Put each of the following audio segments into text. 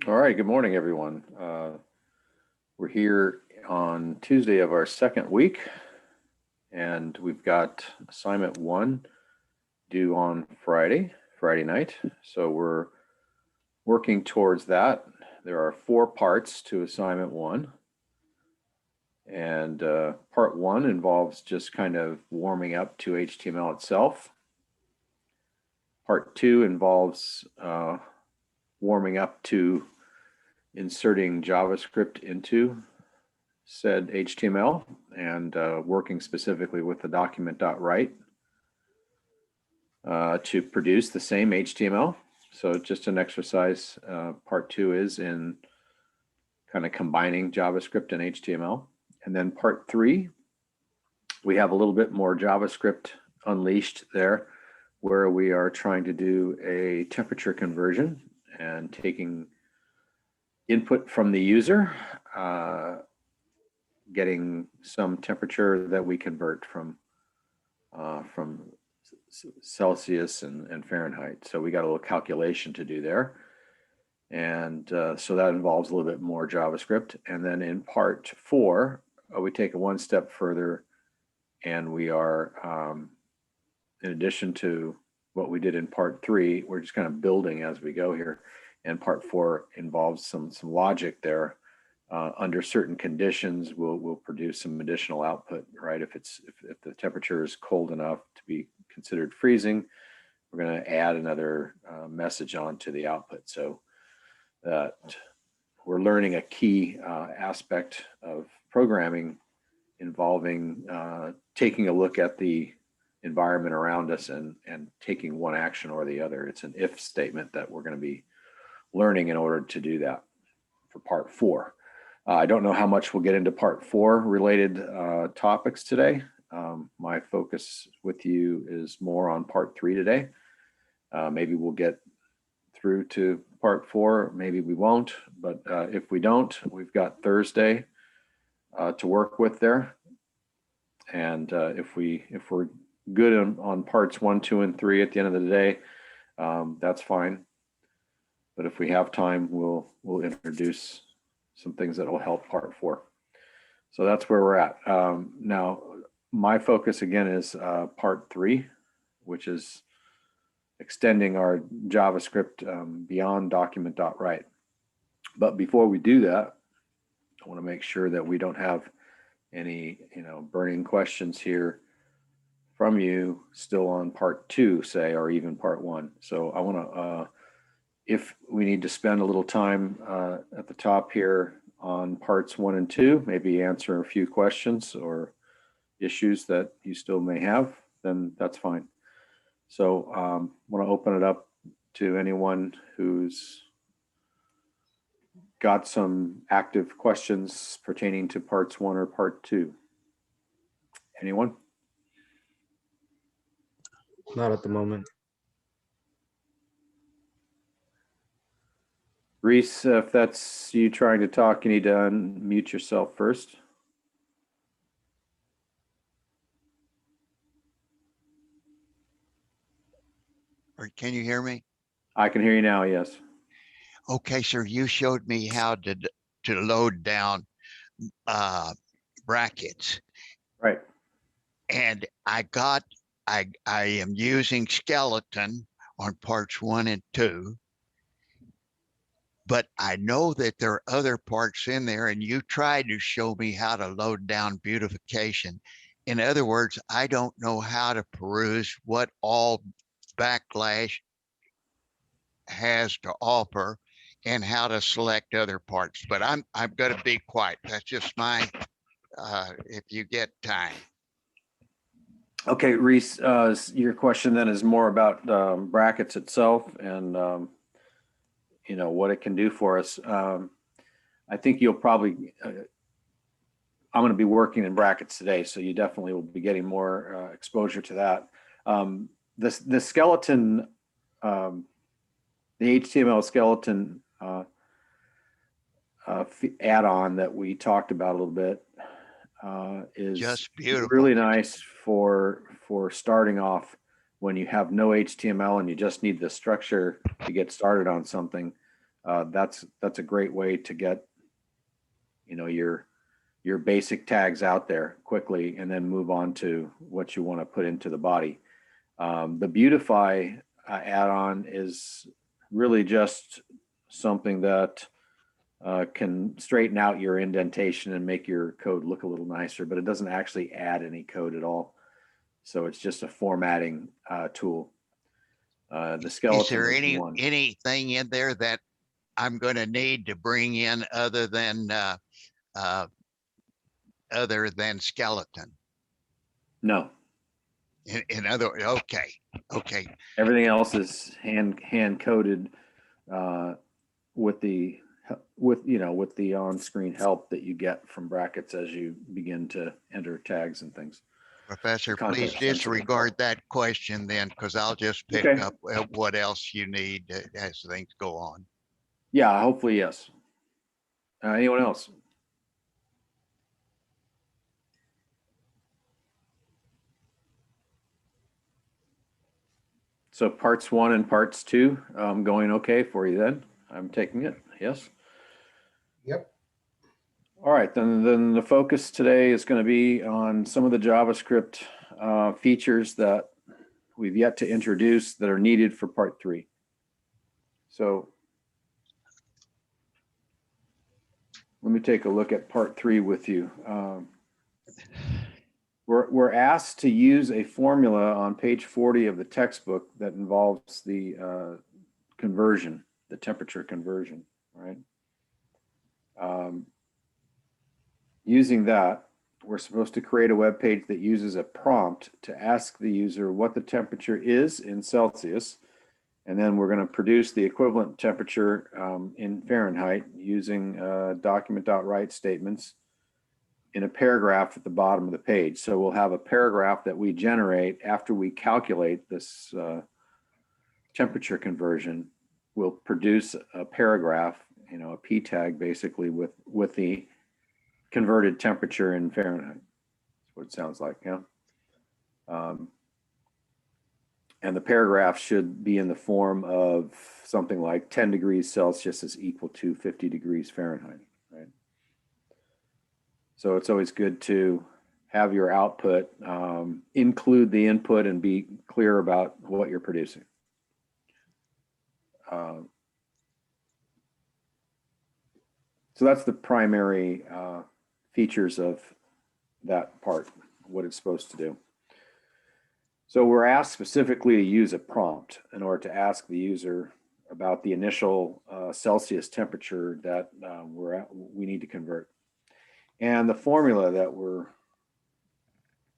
All right, good morning, everyone. We're here on Tuesday of our second week, and we've got assignment 1 due on Friday night. So we're working towards that. There are 4 parts to assignment 1. And part 1 involves just kind of warming up to HTML itself. Part 2 involves warming up to inserting JavaScript into said HTML and working specifically with the document.write to produce the same HTML. So just an exercise, part 2 is in kind of combining JavaScript and HTML. And then part 3, we have a little bit more JavaScript unleashed there, where we are trying to do a temperature conversion and taking input from the user, getting some temperature that we convert from Celsius and Fahrenheit. So we got a little calculation to do there. And so that involves a little bit more JavaScript. And then in part 4, we take it one step further, and we are, in addition to what we did in part 3, we're just kind of building as we go here. And part 4 involves some logic there. Under certain conditions, we'll produce some additional output, right? If the temperature is cold enough to be considered freezing, we're going to add another message onto the output. So that we're learning a key aspect of programming involving taking a look at the environment around us and taking one action or the other. It's an if statement that we're going to be learning in order to do that for part 4. I don't know how much we'll get into part 4 related topics today. My focus with you is more on part 3 today. Maybe we'll get through to part 4, maybe we won't, but if we don't, we've got Thursday to work with there. And if we're good on parts 1, 2, and 3 at the end of the day, that's fine. But if we have time, we'll introduce some things that will help part 4. So that's where we're at. Now, my focus again is part 3, which is extending our JavaScript beyond document.write. But before we do that, I want to make sure that we don't have any burning questions here from you still on part 2, say, or even part 1. So I want to if we need to spend a little time at the top here on parts 1 and 2, maybe answer a few questions or issues that you still may have, then that's fine. So I want to open it up to anyone who's got some active questions pertaining to parts 1 or part 2. Anyone? Not at the moment. Reese, if that's you trying to talk, you need to unmute yourself first. Or can you hear me? I can hear you now, yes. Okay, sir, you showed me how to load down brackets. Right. And I am using skeleton on parts 1 and 2. But I know that there are other parts in there, and you tried to show me how to load down beautification. In other words, I don't know how to peruse what all Backlash has to offer and how to select other parts. But I'm going to be quiet. That's just my, if you get time. Okay, Reese, your question then is more about brackets itself and what it can do for us. I think you'll probably, I'm going to be working in brackets today, so you definitely will be getting more exposure to that. The skeleton, the HTML skeleton add-on that we talked about a little bit is just beautiful. Really nice for starting off when you have no HTML and you just need the structure to get started on something. that's a great way to get, you know, your basic tags out there quickly and then move on to what you want to put into the body. The Beautify add-on is really just something that can straighten out your indentation and make your code look a little nicer, but it doesn't actually add any code at all. So it's just a formatting tool. The skeleton Is there is one. anything in there that I'm going to need to bring in other than skeleton? No, In other, okay. everything else is hand coded with the on-screen help that you get from brackets as you begin to enter tags and things. Professor, please Context sensitive. disregard that question then, because I'll just pick Okay. up what else you need as things go on. Yeah, hopefully, yes. Anyone else? So parts 1 and parts 2 going okay for you then? I'm taking it, yes? Yep. All right, then the focus today is going to be on some of the JavaScript features that we've yet to introduce that are needed for part 3. So let me take a look at part 3 with you. We're asked to use a formula on page 40 of the textbook that involves the conversion, the temperature conversion, right? Using that, we're supposed to create a web page that uses a prompt to ask the user what the temperature is in Celsius, and then we're going to produce the equivalent temperature in Fahrenheit using document.write statements in a paragraph at the bottom of the page. So we'll have a paragraph that we generate after we calculate this temperature conversion. We'll produce a paragraph, you know, a p tag basically with the converted temperature in Fahrenheit. That's what it sounds like, yeah. And the paragraph should be in the form of something like 10 degrees Celsius is equal to 50 degrees Fahrenheit, right? So it's always good to have your output include the input and be clear about what you're producing. So that's the primary features of that part, what it's supposed to do. So we're asked specifically to use a prompt in order to ask the user about the initial Celsius temperature that we need to convert. And the formula that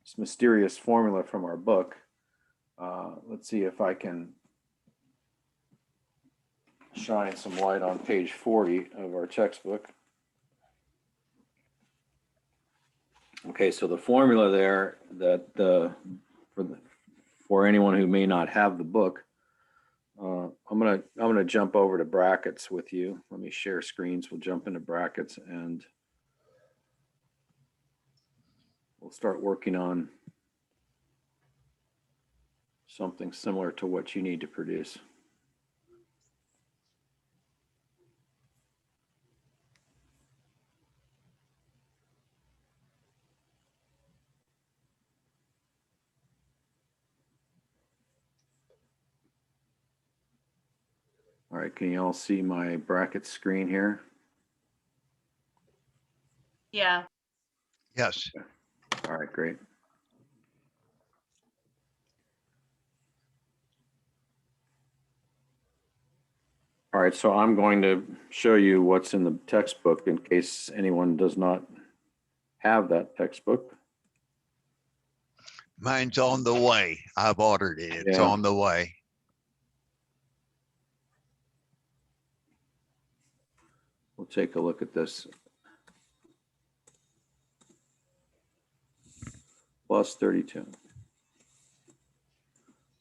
this mysterious formula from our book, let's see if I can shine some light on page 40 of our textbook. Okay, so the formula there that for anyone who may not have the book, I'm gonna jump over to brackets with you. Let me share screens. We'll jump into brackets and we'll start working on something similar to what you need to produce. All right, can you all see my bracket screen here? Yeah. Yes. All right, great. All right, so I'm going to show you what's in the textbook in case anyone does not have that textbook. Mine's on the way. I've ordered it. It's Yeah. on the way. We'll take a look at this. Plus 32.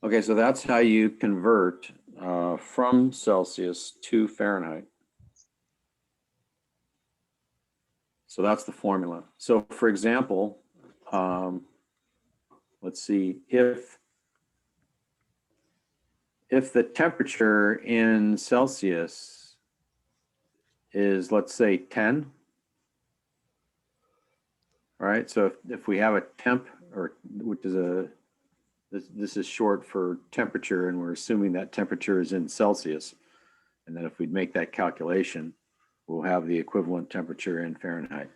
Okay, so that's how you convert from Celsius to Fahrenheit. So that's the formula. So for example, let's see, if the temperature in Celsius is, let's say 10. All right, so if we have a temp, or which is this is short for temperature, and we're assuming that temperature is in Celsius. And then if we make that calculation, we'll have the equivalent temperature in Fahrenheit.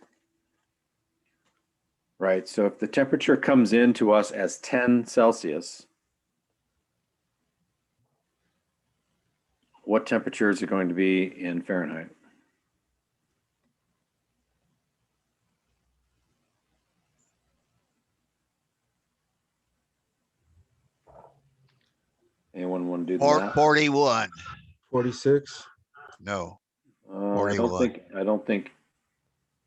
Right, so if the temperature comes in to us as 10 Celsius, what temperature is it going to be in Fahrenheit? Anyone want to do the math? 41. 46. No, I 41. don't think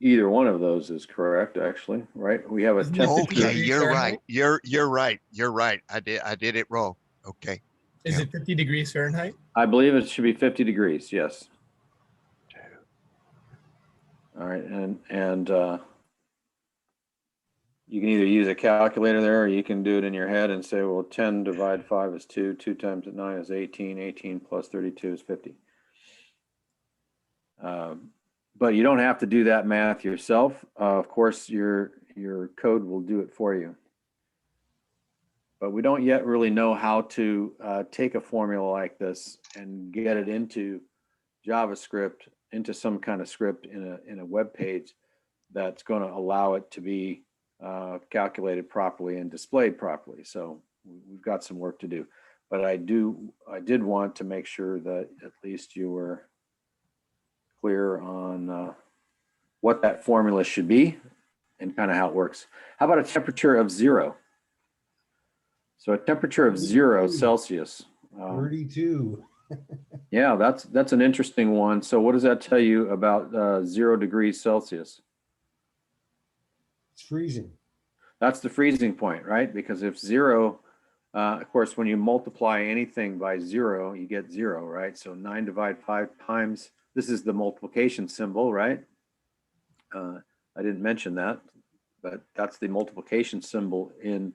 either one of those is correct, actually, right? We have a Isn't it 50 temperature. Okay, degrees you're right. Fahrenheit? You're right. I did it wrong. Okay. Is Yeah. it 50 degrees Fahrenheit? I believe it should be 50 degrees, yes. All right, and you can either use a calculator there, or you can do it in your head and say, well, 10 divided 5 is 2, 2 times 9 is 18, 18 plus 32 is 50. But you don't have to do that math yourself. Of course, your code will do it for you. But we don't yet really know how to take a formula like this and get it into JavaScript, into some kind of script in a web page that's going to allow it to be calculated properly and displayed properly. So we've got some work to do. But I did want to make sure that at least you were clear on what that formula should be and kind of how it works. How about a temperature of 0? So a temperature of 0 Celsius. 32. Yeah, that's an interesting one. So what does that tell you about 0 degrees Celsius? It's freezing. That's the freezing point, right? Because if 0, of course, when you multiply anything by 0, you get 0, right? So 9 divided 5 times, this is the multiplication symbol, right? I didn't mention that, but that's the multiplication symbol in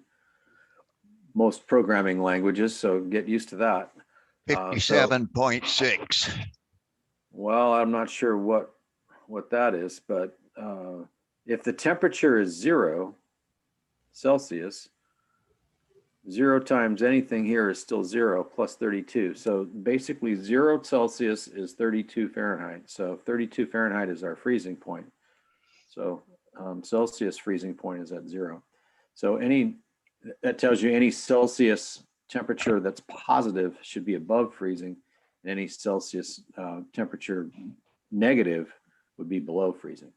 most programming languages, so get used to that. 57.6. Well, I'm not sure what that is, but if the temperature is 0 Celsius, 0 times anything here is still 0 plus 32. So basically 0 Celsius is 32 Fahrenheit. So 32 Fahrenheit is our freezing point. So Celsius freezing point is at 0. So that tells you any Celsius temperature that's positive should be above freezing. And any Celsius temperature negative would be below freezing,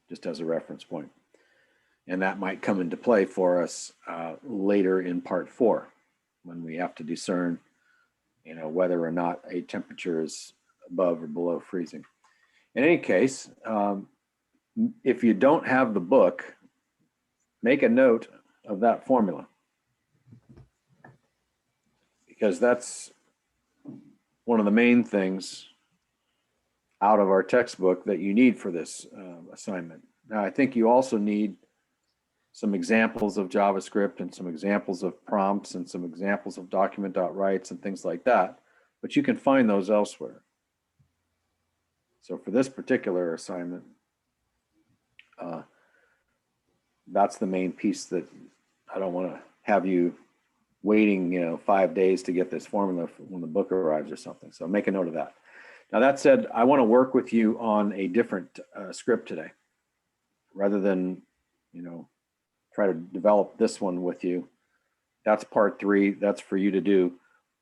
just as a reference point. And that might come into play for us later in part 4, when we have to discern, whether or not a temperature is above or below freezing. In any case, if you don't have the book, make a note of that formula, because that's one of the main things out of our textbook that you need for this assignment. Now, I think you also need some examples of JavaScript and some examples of prompts and some examples of document.writes and things like that, but you can find those elsewhere. So for this particular assignment, that's the main piece that I don't want to have you waiting, 5 days to get this formula when the book arrives or something. So make a note of that. Now, that said, I want to work with you on a different script today, rather than, try to develop this one with you. That's part 3. That's for you to do.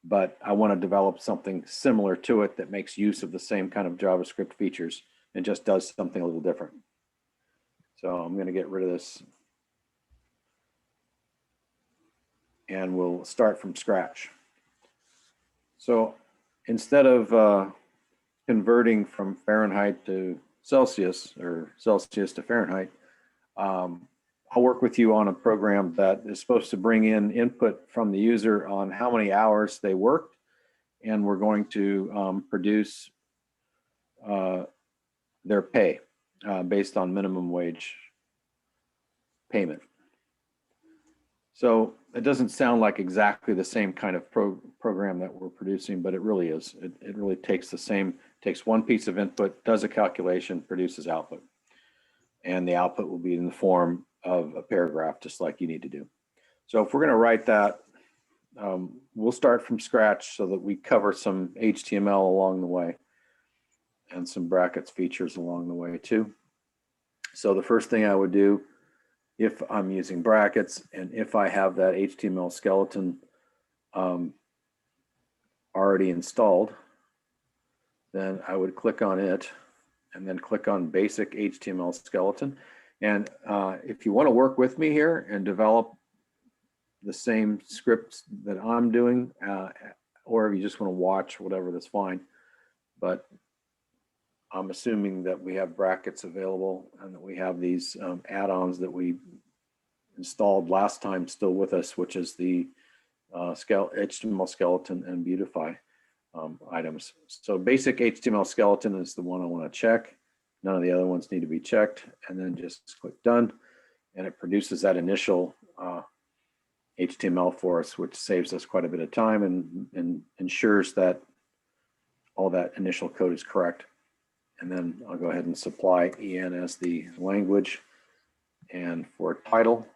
But I want to develop something similar to it that makes use of the same kind of JavaScript features and just does something a little different. So I'm going to get rid of this. And we'll start from scratch. So instead of converting from Fahrenheit to Celsius or Celsius to Fahrenheit, I'll work with you on a program that is supposed to bring in input from the user on how many hours they worked, and we're going to produce their pay based on minimum wage payment. So it doesn't sound like exactly the same kind of program that we're producing, but it really is. It really takes the same takes one piece of input, does a calculation, produces output. And the output will be in the form of a paragraph, just like you need to do. So if we're going to write that, we'll start from scratch so that we cover some HTML along the way and some brackets features along the way too. So the first thing I would do, if I'm using brackets and if I have that HTML skeleton already installed, then I would click on it and then click on basic HTML skeleton. And if you want to work with me here and develop the same scripts that I'm doing, or if you just want to watch, whatever, that's fine. But I'm assuming that we have brackets available and that we have these add-ons that we installed last time still with us, which is the HTML skeleton and beautify items. So basic HTML skeleton is the one I want to check. None of the other ones need to be checked, and then just click done, and it produces that initial HTML for us, which saves us quite a bit of time and ensures that all that initial code is correct. And then I'll go ahead and supply EN as the language. And for title,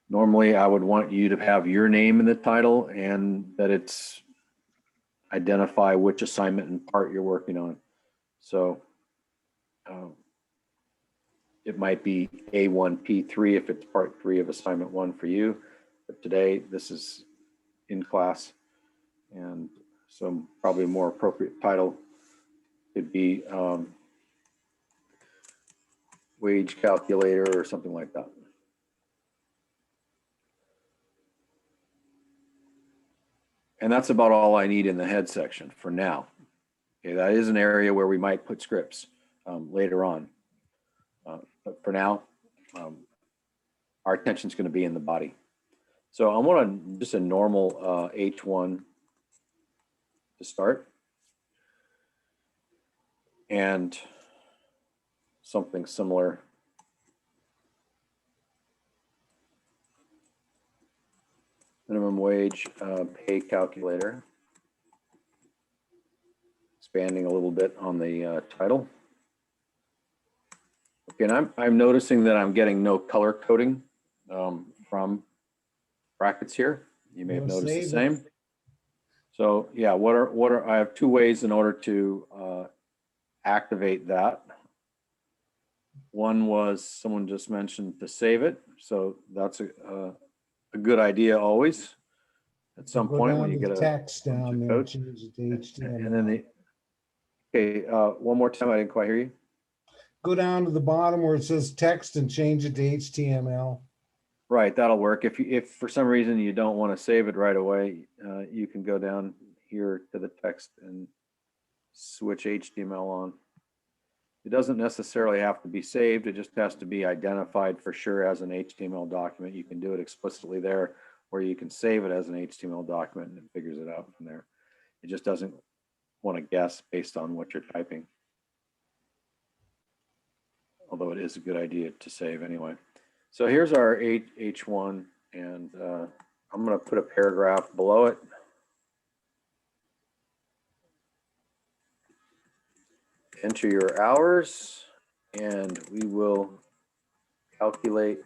normally I would want you to have your name in the title and that it's identify which assignment and part you're working on. So it might be A1P3 if it's part 3 of assignment 1 for you. But today this is in class. And so probably a more appropriate title could be wage calculator or something like that. And that's about all I need in the head section for now. Okay, that is an area where we might put scripts later on. But for now, our attention is going to be in the body. So I want just a normal H1 to start. And something similar. Minimum wage pay calculator. Expanding a little bit on the title. Okay, and I'm noticing that I'm getting no color coding from brackets here. You may have noticed the same. So yeah, I have two ways in order to activate that. One was someone just mentioned to save it. So that's a good idea always. At some point when you get a text down there, code. change it to HTML. And then okay, one more time, I didn't quite hear you. Go down to the bottom where it says text and change it to HTML. Right, that'll work. If for some reason you don't want to save it right away, you can go down here to the text and switch HTML on. It doesn't necessarily have to be saved. It just has to be identified for sure as an HTML document. You can do it explicitly there, or you can save it as an HTML document and it figures it out from there. It just doesn't want to guess based on what you're typing. Although it is a good idea to save anyway. So here's our H1, and I'm going to put a paragraph below it. Enter your hours, and we will calculate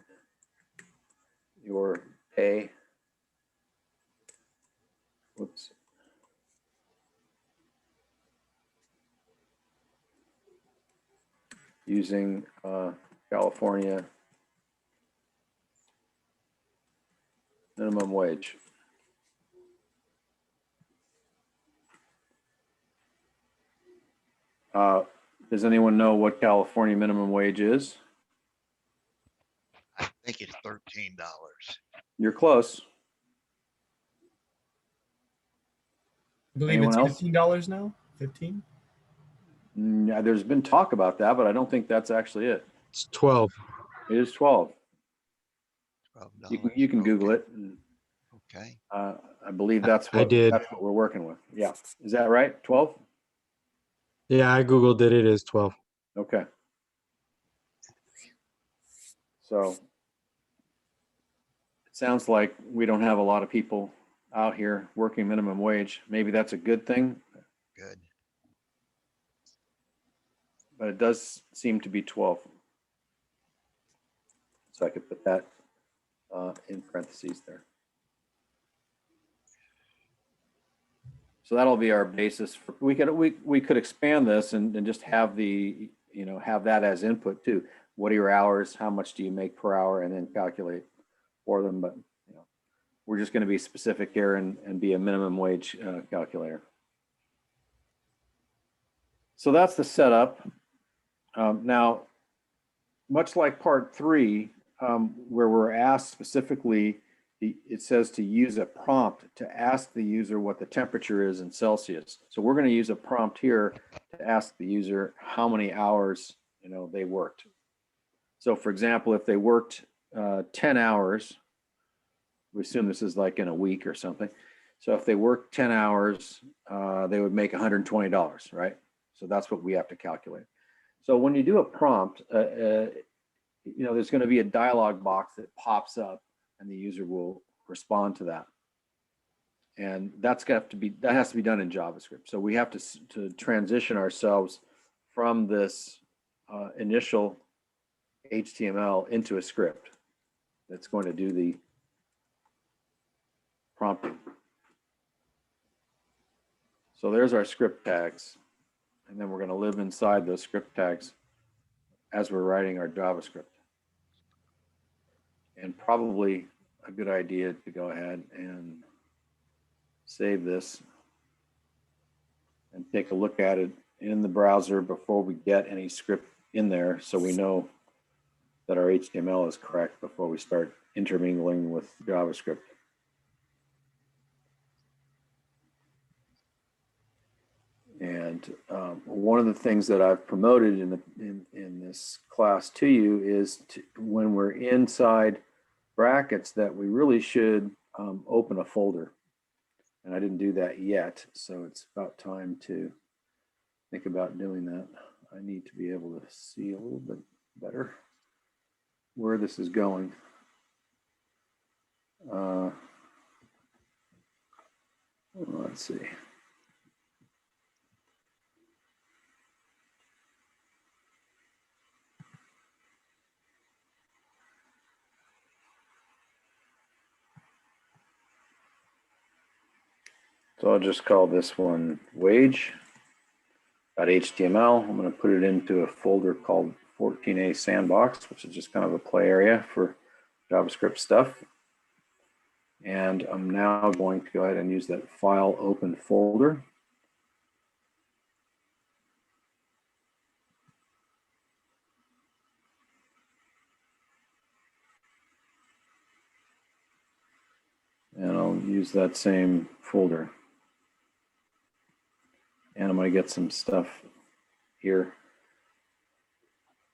your pay. Whoops. Using California minimum wage. Does anyone know what California minimum wage is? I think it's $13. You're close. I believe Anyone else? it's $15 now. 15. Yeah, there's been talk about that, but I don't think that's actually it. It's 12. It is 12. $12. You can Google Okay. it. And, Okay. I believe that's I did. that's what we're working with. Yeah, is that right? 12? Yeah, I Googled it. It is 12. Okay. So it sounds like we don't have a lot of people out here working minimum wage. Maybe that's a good thing. Good. but it does seem to be 12. So I could put that in parentheses there. So that'll be our basis. We could expand this and just have the, have that as input too. What are your hours? How much do you make per hour? And then calculate for them. But we're just going to be specific here and be a minimum wage calculator. So that's the setup. Now, much like part 3, where we're asked specifically, it says to use a prompt to ask the user what the temperature is in Celsius. So we're going to use a prompt here to ask the user how many hours they worked. So for example, if they worked 10 hours, we assume this is like in a week or something. So if they worked 10 hours, they would make $120, right? So that's what we have to calculate. So when you do a prompt, there's going to be a dialog box that pops up, and the user will respond to that. And that has to be done in JavaScript. So we have to transition ourselves from this initial HTML into a script that's going to do the prompting. So there's our script tags. And then we're going to live inside those script tags as we're writing our JavaScript. And probably a good idea to go ahead and save this and take a look at it in the browser before we get any script in there, so we know that our HTML is correct before we start intermingling with JavaScript. And one of the things that I've promoted in this class to you is when we're inside brackets that we really should open a folder. And I didn't do that yet, so it's about time to think about doing that. I need to be able to see a little bit better where this is going. Let's see. So I'll just call this one wage.html. I'm going to put it into a folder called 14A Sandbox, which is just kind of a play area for JavaScript stuff. And I'm now going to go ahead and use that file open folder. And I'll use that same folder. And I'm going to get some stuff here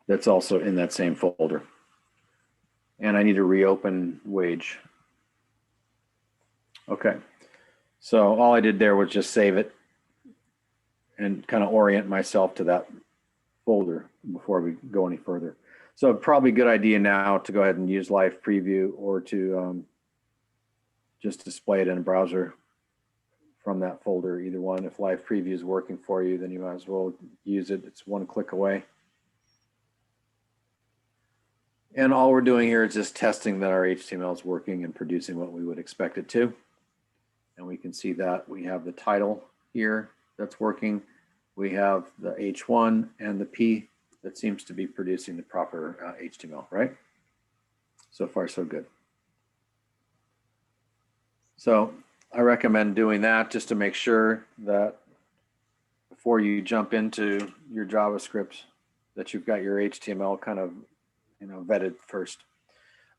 that's also in that same folder. And I need to reopen wage. Okay, so all I did there was just save it and kind of orient myself to that folder before we go any further. So probably a good idea now to go ahead and use live preview, or to just display it in a browser from that folder, either one. If live preview is working for you, then you might as well use it. It's one click away. And all we're doing here is just testing that our HTML is working and producing what we would expect it to. And we can see that we have the title here that's working. We have the H1 and the P that seems to be producing the proper HTML, right? So far, so good. So I recommend doing that just to make sure that before you jump into your JavaScript, that you've got your HTML kind of vetted first.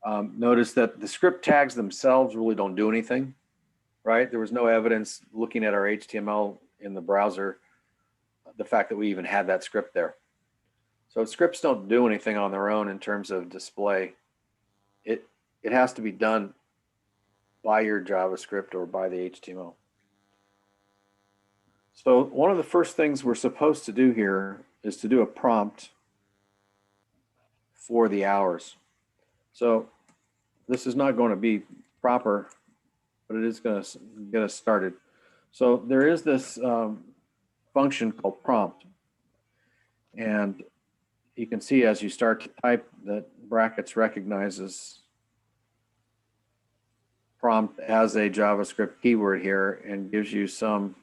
Notice that the script tags themselves really don't do anything, right? There was no evidence looking at our HTML in the browser, the fact that we even had that script there. So scripts don't do anything on their own in terms of display. It has to be done by your JavaScript or by the HTML. So one of the first things we're supposed to do here is to do a prompt for the hours. So this is not going to be proper, but it is going to get us started. So there is this function called prompt. And you can see as you start to type that brackets recognizes prompt as a JavaScript keyword here and gives you some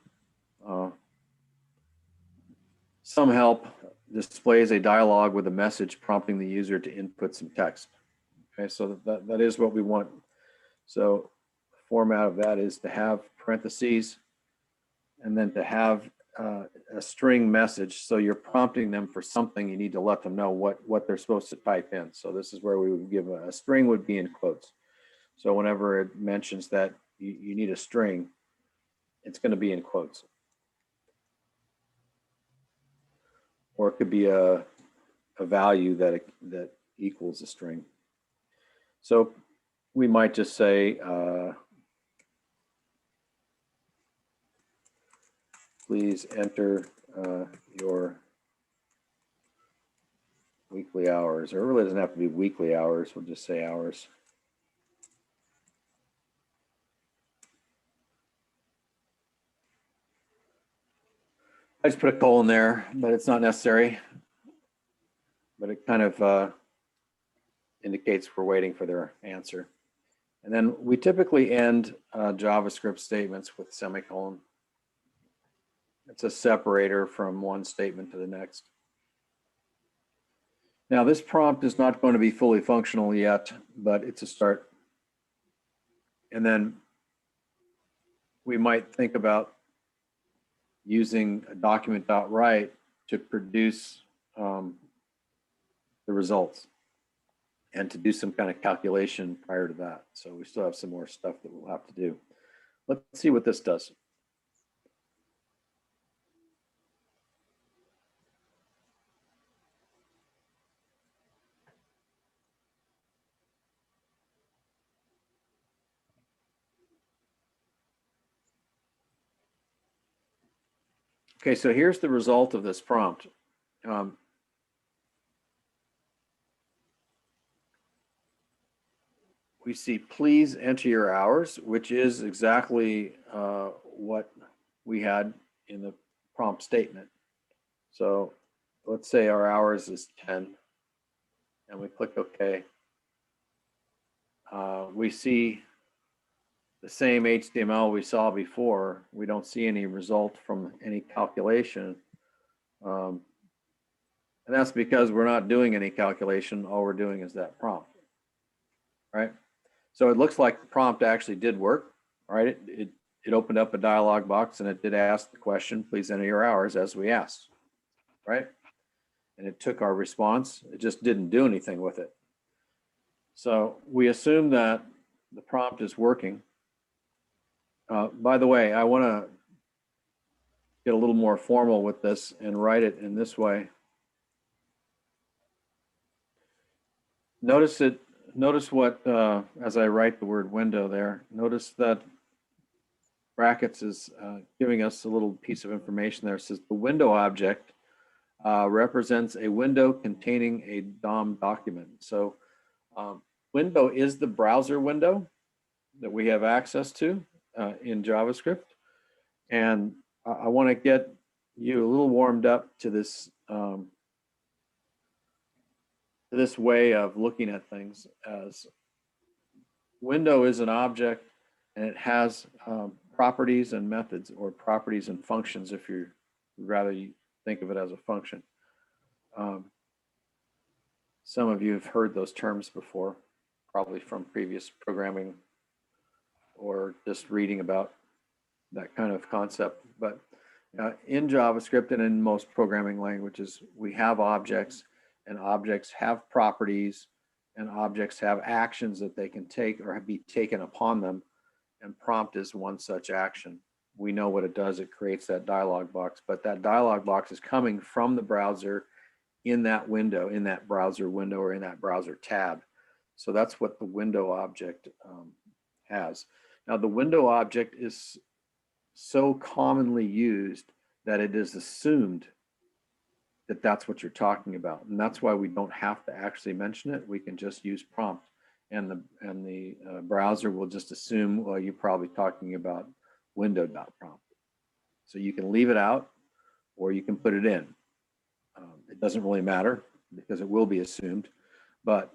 help, displays a dialog with a message prompting the user to input some text. Okay, so that is what we want. So the format of that is to have parentheses and then to have a string message. So you're prompting them for something, you need to let them know what they're supposed to type in. So this is where we would give a string would be in quotes. So whenever it mentions that you need a string, it's going to be in quotes. Or it could be a value that equals a string. So we might just say, please enter your weekly hours, or it really doesn't have to be weekly hours, we'll just say hours. I just put a colon there, but it's not necessary. But it kind of indicates we're waiting for their answer. And then we typically end JavaScript statements with semicolon. It's a separator from one statement to the next. Now this prompt is not going to be fully functional yet, but it's a start. And then we might think about using a document.write to produce the results and to do some kind of calculation prior to that. So we still have some more stuff that we'll have to do. Let's see what this does. Okay, so here's the result of this prompt. We see please enter your hours, which is exactly what we had in the prompt statement. So let's say our hours is 10 and we click OK. We see the same HTML we saw before. We don't see any result from any calculation. And that's because we're not doing any calculation. All we're doing is that prompt, right? So it looks like the prompt actually did work, right? It opened up a dialog box and it did ask the question, please enter your hours as we asked, right? And it took our response. It just didn't do anything with it. So we assume that the prompt is working. By the way, I want to get a little more formal with this and write it in this way. Notice what, as I write the word window there, notice that brackets is giving us a little piece of information there. It says the window object represents a window containing a DOM document. So window is the browser window that we have access to in JavaScript. And I want to get you a little warmed up to this way of looking at things. As window is an object and it has properties and methods, or properties and functions if you'd rather think of it as a function. Some of you have heard those terms before, probably from previous programming or just reading about that kind of concept. But in JavaScript and in most programming languages, we have objects, and objects have properties, and objects have actions that they can take or be taken upon them, and prompt is one such action. We know what it does. It creates that dialog box, but that dialog box is coming from the browser in that window, in that browser window, or in that browser tab. So that's what the window object has. Now the window object is so commonly used that it is assumed that that's what you're talking about. And that's why we don't have to actually mention it. We can just use prompt, and the browser will just assume, well, you're probably talking about window.prompt. So you can leave it out or you can put it in. It it doesn't really matter because it will be assumed. But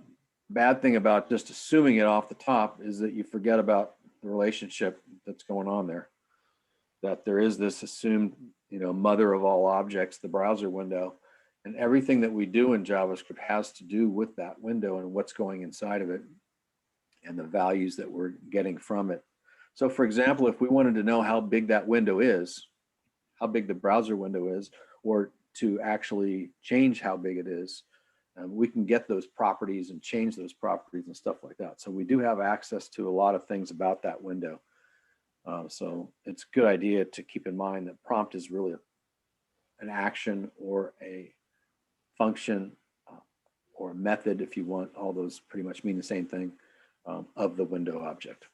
bad thing about just assuming it off the top is that you forget about the relationship that's going on there. That there is this assumed, mother of all objects, the browser window, and everything that we do in JavaScript has to do with that window and what's going inside of it and the values that we're getting from it. So for example, if we wanted to know how big that window is, how big the browser window is, or to actually change how big it is, we can get those properties and change those properties and stuff like that. So we do have access to a lot of things about that window. So it's a good idea to keep in mind that prompt is really an action or a function or a method, if you want. All those pretty much mean the same thing, of the window object.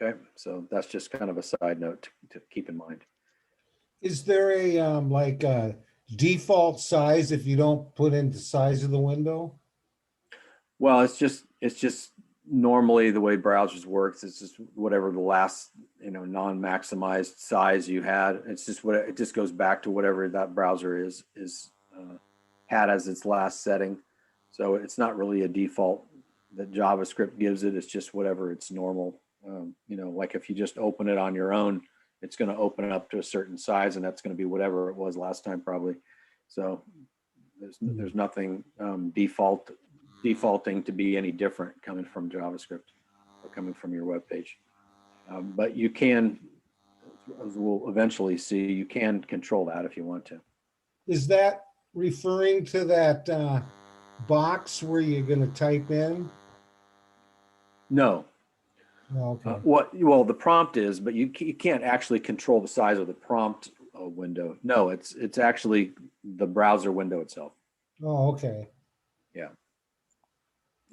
Okay, so that's just kind of a side note to keep in mind. Is there a like a default size if you don't put in the size of the window? Well, it's just normally the way browsers works. It's just whatever the last non-maximized size you had. It's just what it just goes back to whatever that browser is had as its last setting. So it's not really a default that JavaScript gives it. It's just whatever its normal. Like if you just open it on your own, it's going to open it up to a certain size, and that's going to be whatever it was last time probably. So there's nothing defaulting to be any different coming from JavaScript or coming from your web page. But you can, as we'll eventually see, you can control that if you want to. Is that referring to that box where you're going to type in? No. Oh, okay. Well, the prompt is, but you can't actually control the size of the prompt window. No, it's actually the browser window itself. Oh, okay. Yeah,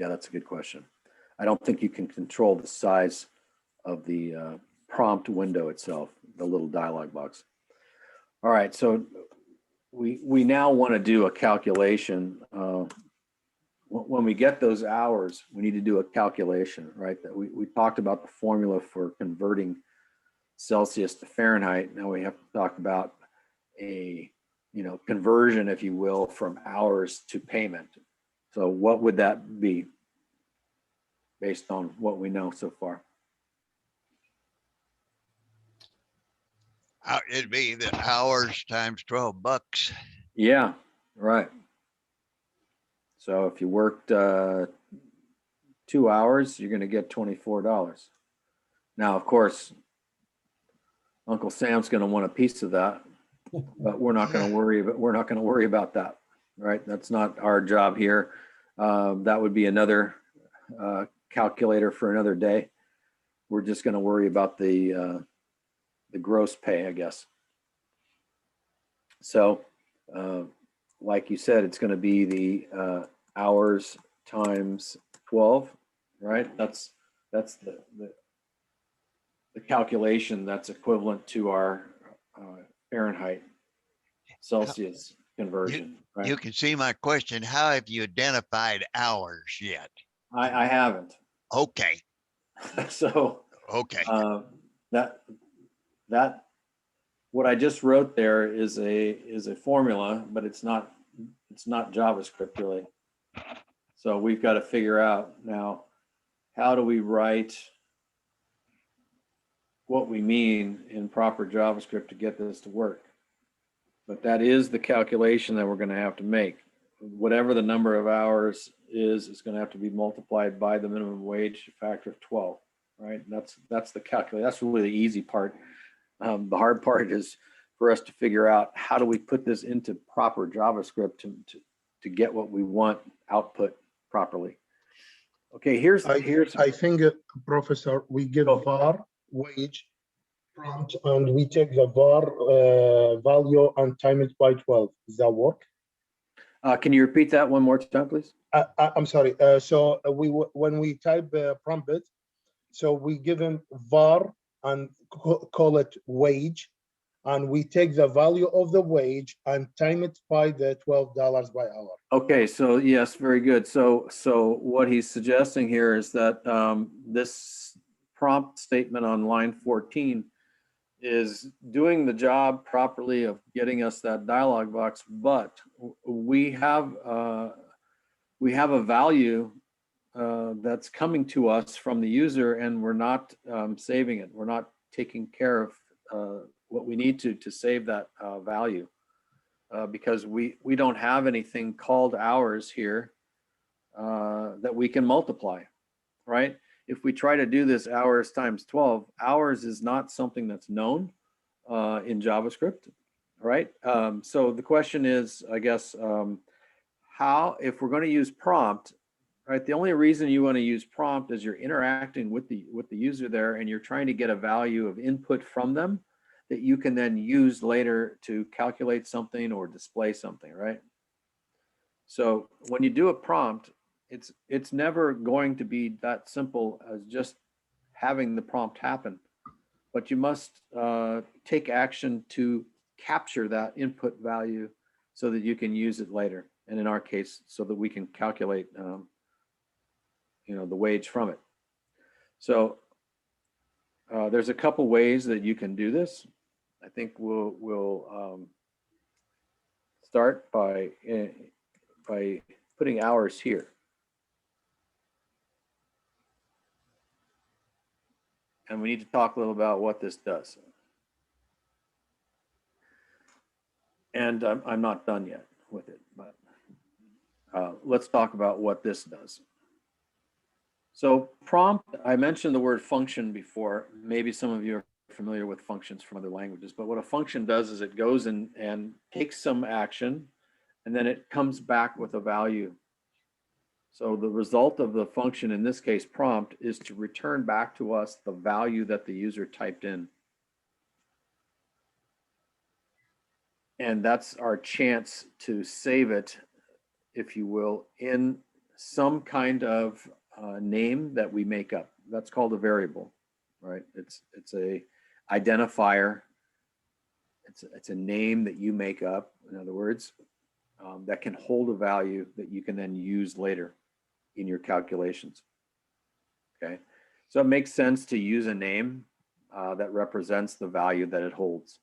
that's a good question. I don't think you can control the size of the prompt window itself, the little dialog box. All right, so we now want to do a calculation. When we get those hours, we need to do a calculation, right? That we talked about the formula for converting Celsius to Fahrenheit. Now we have to talk about a conversion, if you will, from hours to payment. So what would that be based on what we know so far? It'd be the hours times $12. Yeah, right. So if you worked 2 hours, you're going to get $24. Now, of course, Uncle Sam's going to want a piece of that, but we're not going to worry about that, right? That's not our job here. That would be another calculator for another day. We're just going to worry about the gross pay, I guess. So, like you said, it's going to be the hours times 12, right? That's the calculation that's equivalent to our Fahrenheit Celsius conversion. Right? You can see my question. How have you identified hours yet? I haven't. Okay. So Okay. That what I just wrote there is a formula, but it's not JavaScript really. So we've got to figure out now, how do we write what we mean in proper JavaScript to get this to work? But that is the calculation that we're going to have to make. Whatever the number of hours is going to have to be multiplied by the minimum wage factor of 12, right? That's the calculation. That's really the easy part. The hard part is for us to figure out how do we put this into proper JavaScript to get what we want output properly. Okay, here's I think, Professor, we give var wage prompt and we take the var value and time it by 12. Does that work? Can you repeat that one more time, please? I'm sorry. So when we type prompt it, so we give him var and call it wage, and we take the value of the wage and time it by the $12 by hour. Okay, so yes, very good. So what he's suggesting here is that this prompt statement on line 14 is doing the job properly of getting us that dialog box, but we have a value that's coming to us from the user, and we're not saving it. We're not taking care of what we need to save that value because we don't have anything called hours here that we can multiply, right? If we try to do this hours times 12, hours is not something that's known in JavaScript, right? So the question is, I guess, how, if we're going to use prompt, right? The only reason you want to use prompt is you're interacting with the user there, and you're trying to get a value of input from them that you can then use later to calculate something or display something, right? So when you do a prompt, it's never going to be that simple as just having the prompt happen, but you must take action to capture that input value so that you can use it later. And in our case, so that we can calculate, you know, the wage from it. So there's a couple ways that you can do this. I think we'll start by putting hours here. And we need to talk a little about what this does. And I'm not done yet with it, but let's talk about what this does. So prompt, I mentioned the word function before. Maybe some of you are familiar with functions from other languages, but what a function does is it goes and takes some action, and then it comes back with a value. So the result of the function, in this case prompt, is to return back to us the value that the user typed in. And that's our chance to save it, if you will, in some kind of name that we make up. That's called a variable, right? It's a identifier. It's a name that you make up, in other words, that can hold a value that you can then use later in your calculations. Okay, so it makes sense to use a name that represents the value that it holds.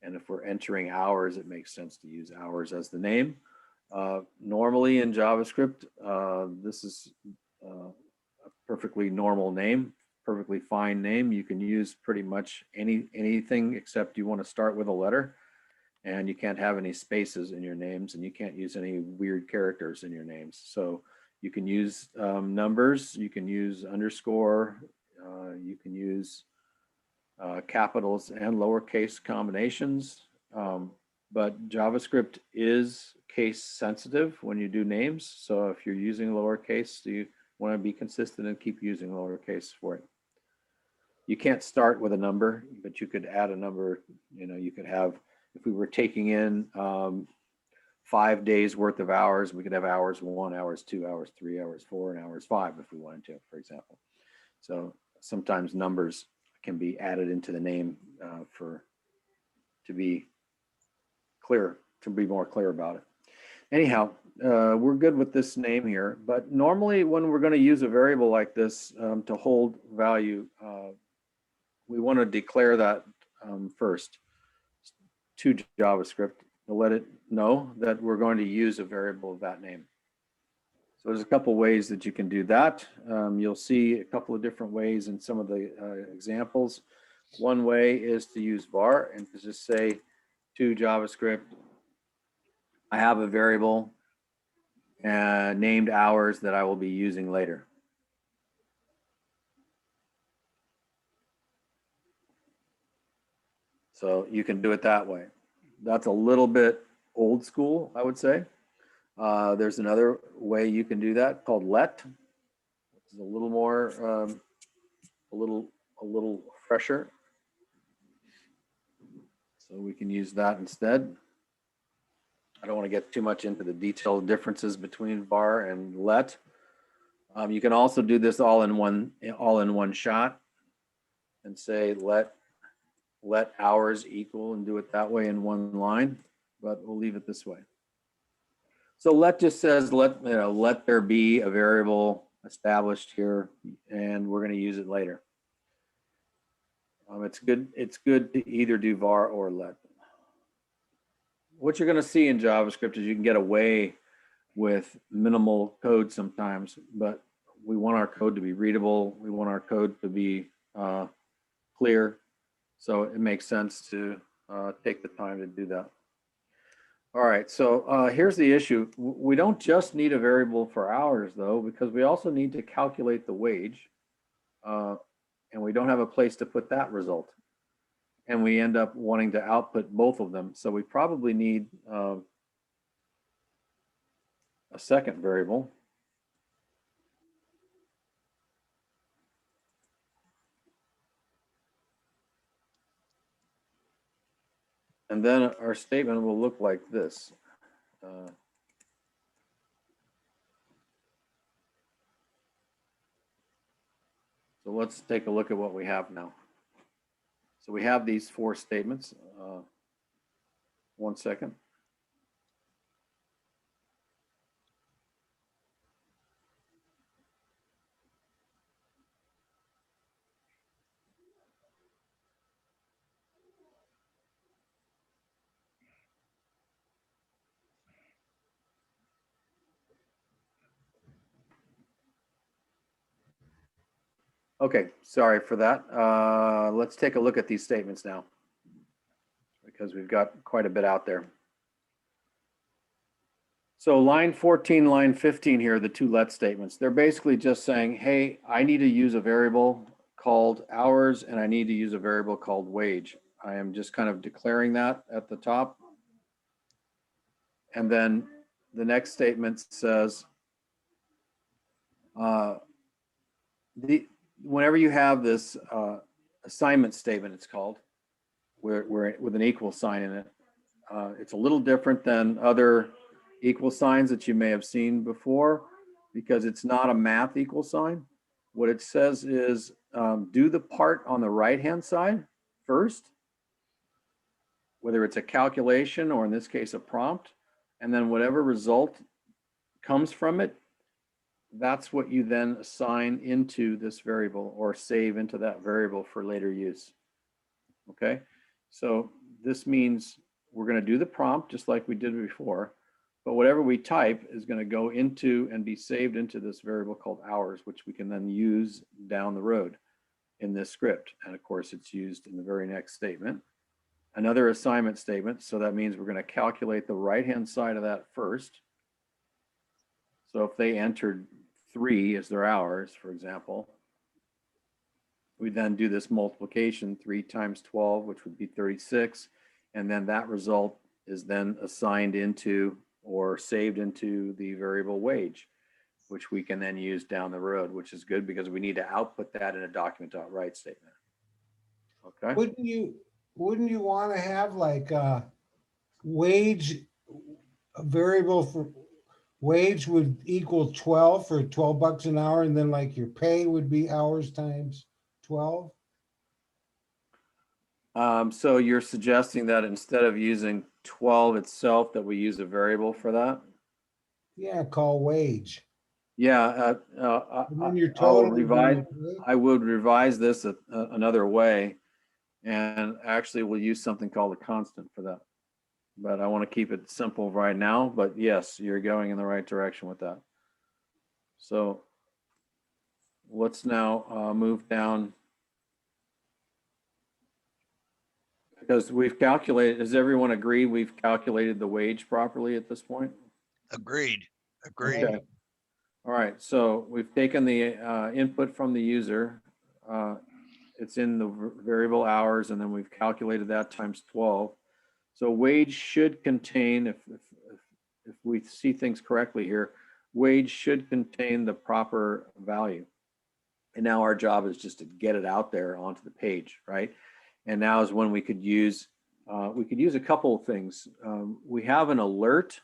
And if we're entering hours, it makes sense to use hours as the name. Normally in JavaScript, this is a perfectly normal name, perfectly fine name. You can use pretty much anything except you want to start with a letter, and you can't have any spaces in your names, and you can't use any weird characters in your names. So you can use numbers, you can use underscore, you can use capitals and lowercase combinations, but JavaScript is case sensitive when you do names. So if you're using lowercase, you want to be consistent and keep using lowercase for it. You can't start with a number, but you could add a number. You know, you could have, if we were taking in 5 days worth of hours, we could have hours 1, hours 2, hours 3, hours 4, and hours 5 if we wanted to, for example. So sometimes numbers can be added into the name to be clear, to be more clear about it. Anyhow, we're good with this name here, but normally when we're going to use a variable like this to hold value, we want to declare that first to JavaScript to let it know that we're going to use a variable of that name. So there's a couple ways that you can do that. You'll see a couple of different ways in some of the examples. One way is to use var and to just say to JavaScript, I have a variable named hours that I will be using later. So you can do it that way. That's a little bit old school, I would say. There's another way you can do that called let, which is a little more, a little fresher. So we can use that instead. I don't want to get too much into the detailed differences between var and let. You can also do this all in one shot and say let hours equal and do it that way in one line, but we'll leave it this way. So let just says let there be a variable established here, and we're going to use it later. It's good to either do var or let. What you're going to see in JavaScript is you can get away with minimal code sometimes, but we want our code to be readable. We want our code to be clear. So it makes sense to take the time to do that. All right, so here's the issue. We don't just need a variable for hours though, because we also need to calculate the wage. And we don't have a place to put that result. And we end up wanting to output both of them. So we probably need a second variable. And then our statement will look like this. So let's take a look at what we have now. So we have these 4 statements. 1 second. Okay, sorry for that. Let's take a look at these statements now, because we've got quite a bit out there. So line 14, line 15 here, the 2 let statements, they're basically just saying, hey, I need to use a variable called hours and I need to use a variable called wage. I am just kind of declaring that at the top. And then the next statement says, whenever you have this assignment statement, it's called, where with an equal sign in it, it's a little different than other equal signs that you may have seen before, because it's not a math equal sign. What it says is do the part on the right-hand side first, whether it's a calculation or in this case a prompt, and then whatever result comes from it, that's what you then assign into this variable or save into that variable for later use. Okay, so this means we're going to do the prompt just like we did before, but whatever we type is going to go into and be saved into this variable called hours, which we can then use down the road in this script. And of course, it's used in the very next statement. Another assignment statement. So that means we're going to calculate the right-hand side of that first. So if they entered 3 as their hours, for example, we then do this multiplication, 3 times 12, which would be 36. And then that result is then assigned into or saved into the variable wage, which we can then use down the road, which is good because we need to output that in a document.write statement. Okay. Wouldn't you want to have like a wage, a variable for wage would equal 12 for 12 bucks an hour, and then like your pay would be hours times 12? So you're suggesting that instead of using 12 itself, that we use a variable for that? Yeah, call wage. Yeah, And then your I will total would be revise. your pay. I would revise this another way, and actually we'll use something called a constant for that. But I want to keep it simple right now. But yes, you're going in the right direction with that. So let's now move down, because we've calculated. Does everyone agree we've calculated the wage properly at this point? Agreed. Agreed. Okay. All right, so we've taken the input from the user. It's in the variable hours, and then we've calculated that times 12. So wage should contain, if we see things correctly here, wage should contain the proper value. And now our job is just to get it out there onto the page, right? And now is when we could use a couple of things. We have an alert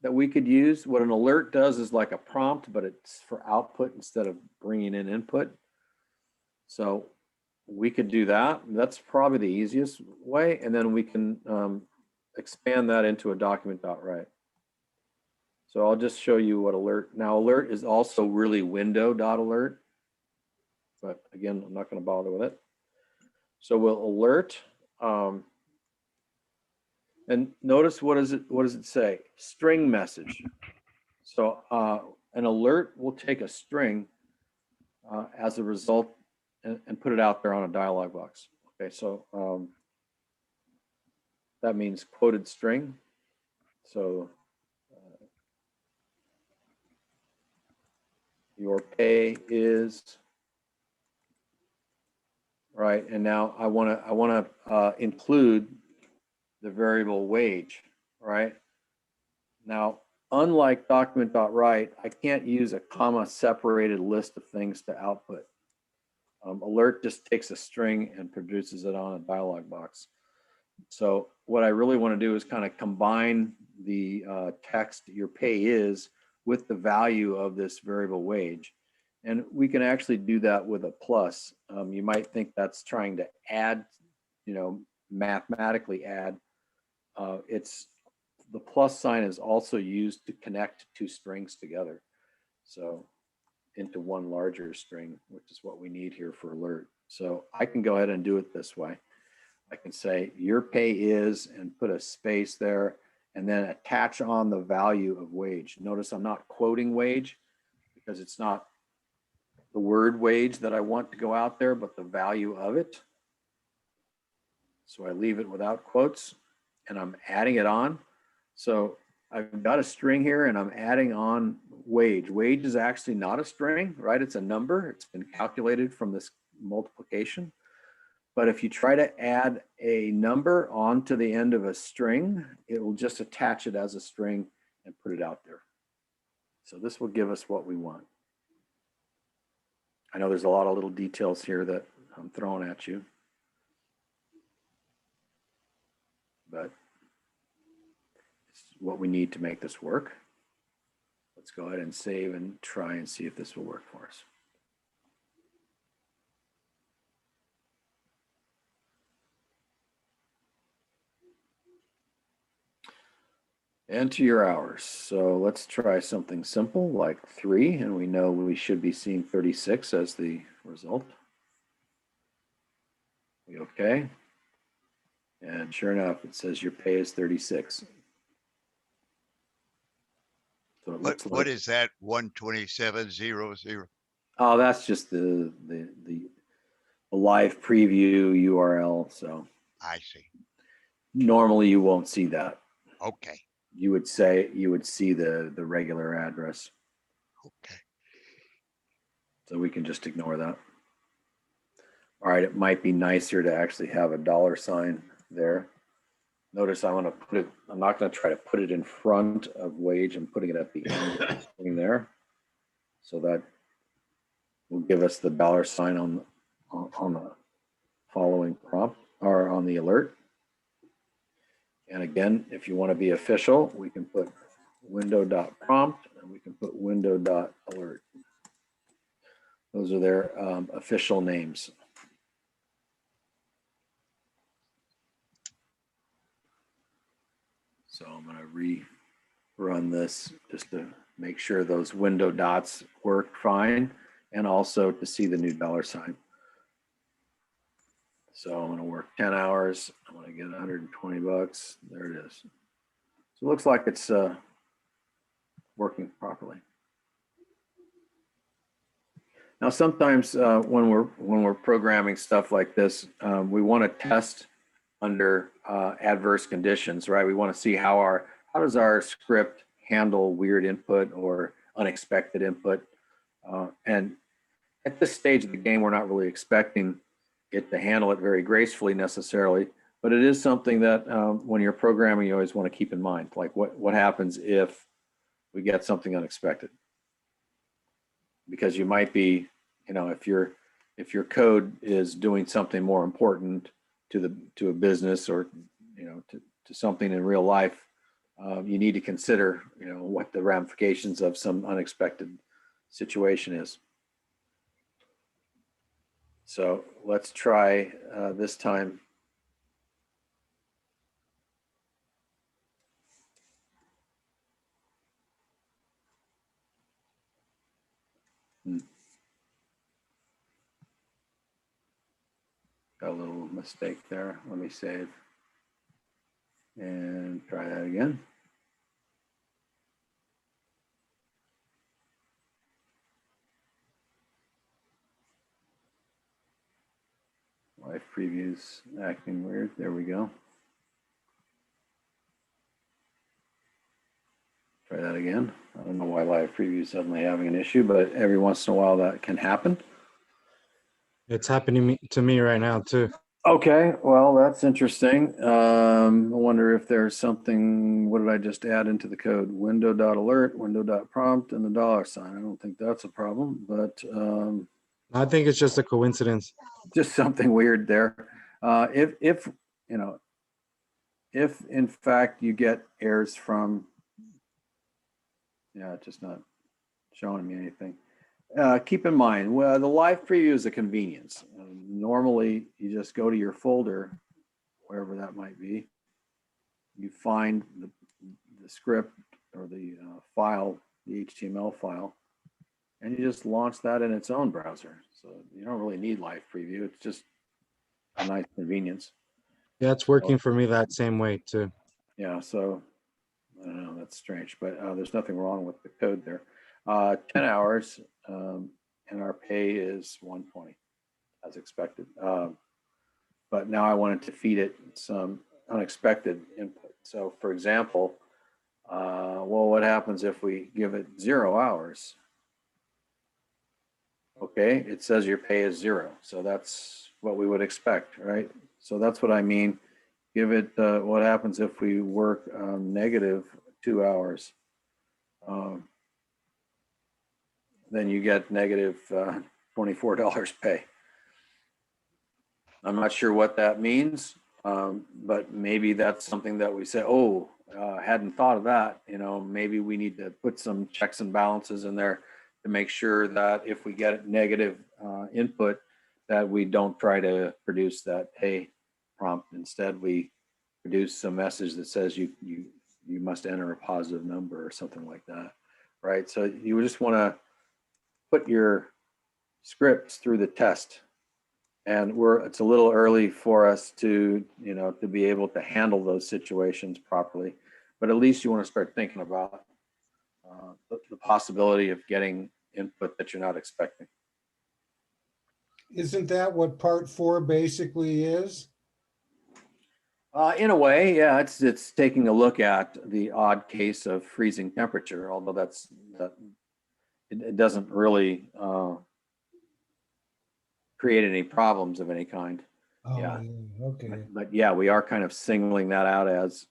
that we could use. What an alert does is like a prompt, but it's for output instead of bringing in input. So we could do that. That's probably the easiest way. And then we can expand that into a document.write. So I'll just show you what alert. Now alert is also really window.alert. But again, I'm not going to bother with it. So we'll alert. And notice what does it say? String message. So an alert will take a string as a result and put it out there on a dialog box. Okay, so that means quoted string. So your pay is right, and now I want to include the variable wage, right? Now, unlike document.write, I can't use a comma separated list of things to output. Alert just takes a string and produces it on a dialog box. So what I really want to do is kind of combine the text your pay is with the value of this variable wage. And we can actually do that with a plus. You might think that's trying to add, mathematically add. It's the plus sign is also used to connect two strings together. So into one larger string, which is what we need here for alert. So I can go ahead and do it this way. I can say your pay is and put a space there and then attach on the value of wage. Notice I'm not quoting wage because it's not the word wage that I want to go out there, but the value of it. So I leave it without quotes and I'm adding it on. So I've got a string here and I'm adding on wage. Wage is actually not a string, right? It's a number. It's been calculated from this multiplication. But if you try to add a number onto the end of a string, it will just attach it as a string and put it out there. So this will give us what we want. I know there's a lot of little details here that I'm throwing at you, but it's what we need to make this work. Let's go ahead and save and try and see if this will work for us. Enter your hours. So let's try something simple like 3, and we know we should be seeing 36 as the result. We okay? And sure enough, it says your pay is 36. So it looks What like, is that 127.00? oh, that's just the live preview URL. So I see. normally you won't see that. Okay. You would see the regular address. Okay. So we can just ignore that. All right, it might be nicer to actually have a $ there. Notice I'm not going to try to put it in front of wage. I'm putting it at the end of the string there. So that will give us the $ on the following prompt or on the alert. And again, if you want to be official, we can put window.prompt and we can put window.alert. Those are their official names. So I'm going to rerun this just to make sure those window dots work fine and also to see the new $. So I'm going to work 10 hours. I'm going to get $120. There it is. So it looks like it's working properly. Now, sometimes when we're programming stuff like this, we want to test under adverse conditions, right? We want to see how does our script handle weird input or unexpected input. And at this stage of the game, we're not really expecting it to handle it very gracefully necessarily, but it is something that when you're programming, you always want to keep in mind, like what happens if we get something unexpected? Because you might be, if your code is doing something more important to a business or to something in real life, you need to consider what the ramifications of some unexpected situation is. So let's try this time. Got a little mistake there. Let me save and try that again. Live previews acting weird. There we go. Try that again. I don't know why live preview is suddenly having an issue, but every once in a while that can happen. It's happening to me right now too. Okay, well, that's interesting. I wonder if there's something, what did I just add into the code? Window.alert, window.prompt, and the $sign. I don't think that's a problem, but I think it's just a coincidence. just something weird there. If you know, if in fact you get errors from, yeah, it's just not showing me anything. Keep in mind, well, the live preview is a convenience. Normally, you just go to your folder, wherever that might be. You find the script or the file, the HTML file, and you just launch that in its own browser. So you don't really need live preview. It's just a nice convenience. Yeah, it's working for me that same way too. Yeah, so I don't know, that's strange, but there's nothing wrong with the code there. 10 hours, and our pay is 120 as expected. But now I wanted to feed it some unexpected input. So for example, well, what happens if we give it 0 hours? Okay, it says your pay is 0. So that's what we would expect, right? So that's what I mean. Give it, what happens if we work -2 hours? Then you get negative $24 pay. I'm not sure what that means, but maybe that's something that we say, oh, hadn't thought of that. You know, maybe we need to put some checks and balances in there to make sure that if we get negative input, that we don't try to produce that pay prompt. Instead, we produce a message that says you must enter a positive number or something like that, right? So you just want to put your scripts through the test. And it's a little early for us to, you know, to be able to handle those situations properly. But at least you want to start thinking about the possibility of getting input that you're not expecting. Isn't that what part 4 basically is? In a way, yeah, it's taking a look at the odd case of freezing temperature, although it doesn't really create any problems of any kind. Oh, Yeah. okay. But yeah, we are kind of singling that out as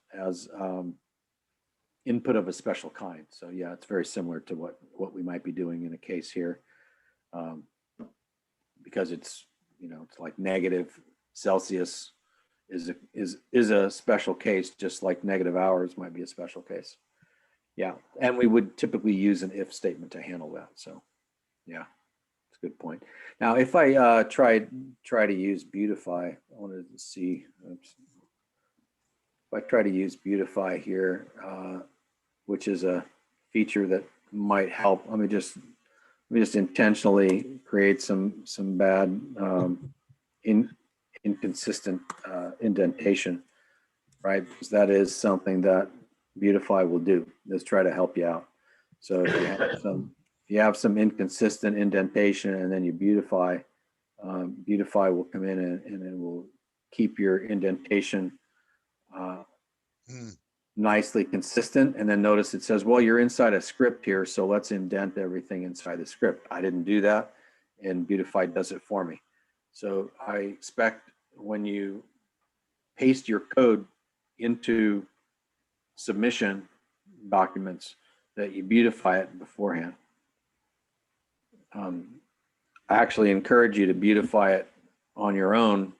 input of a special kind. So yeah, it's very similar to what we might be doing in a case here, because it's, you know, it's like negative Celsius is a special case, just like negative hours might be a special case. Yeah, and we would typically use an if statement to handle that. So yeah, it's a good point. Now, if I try to use Beautify, I wanted to see. Oops. If I try to use Beautify here, which is a feature that might help. Let me just intentionally create some bad inconsistent indentation, right? Because that is something that Beautify will do, is try to help you out. So if you have some inconsistent indentation and then you Beautify, Beautify will come in and it will keep your indentation nicely consistent. And then notice it says, well, you're inside a script here, so let's indent everything inside the script. I didn't do that, and Beautify does it for me. So I expect when you paste your code into submission documents that you beautify it beforehand. I actually encourage you to beautify it on your own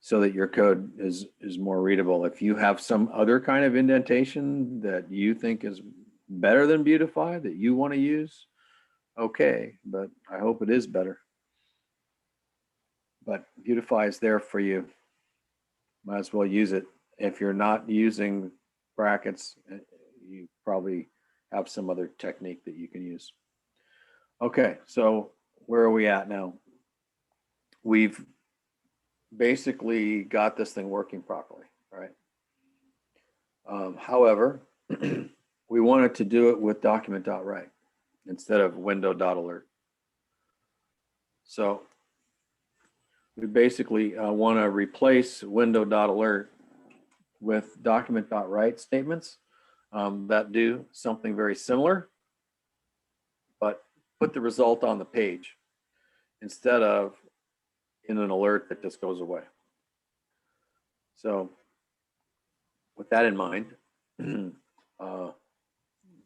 so that your code is more readable. If you have some other kind of indentation that you think is better than Beautify that you want to use, okay, but I hope it is better. But Beautify is there for you. Might as well use it. If you're not using brackets, you probably have some other technique that you can use. Okay, so where are we at now? We've basically got this thing working properly, right? However, we wanted to do it with document.write instead of window.alert. So we basically want to replace window.alert with document.write statements that do something very similar, but put the result on the page instead of in an alert that just goes away. So with that in mind,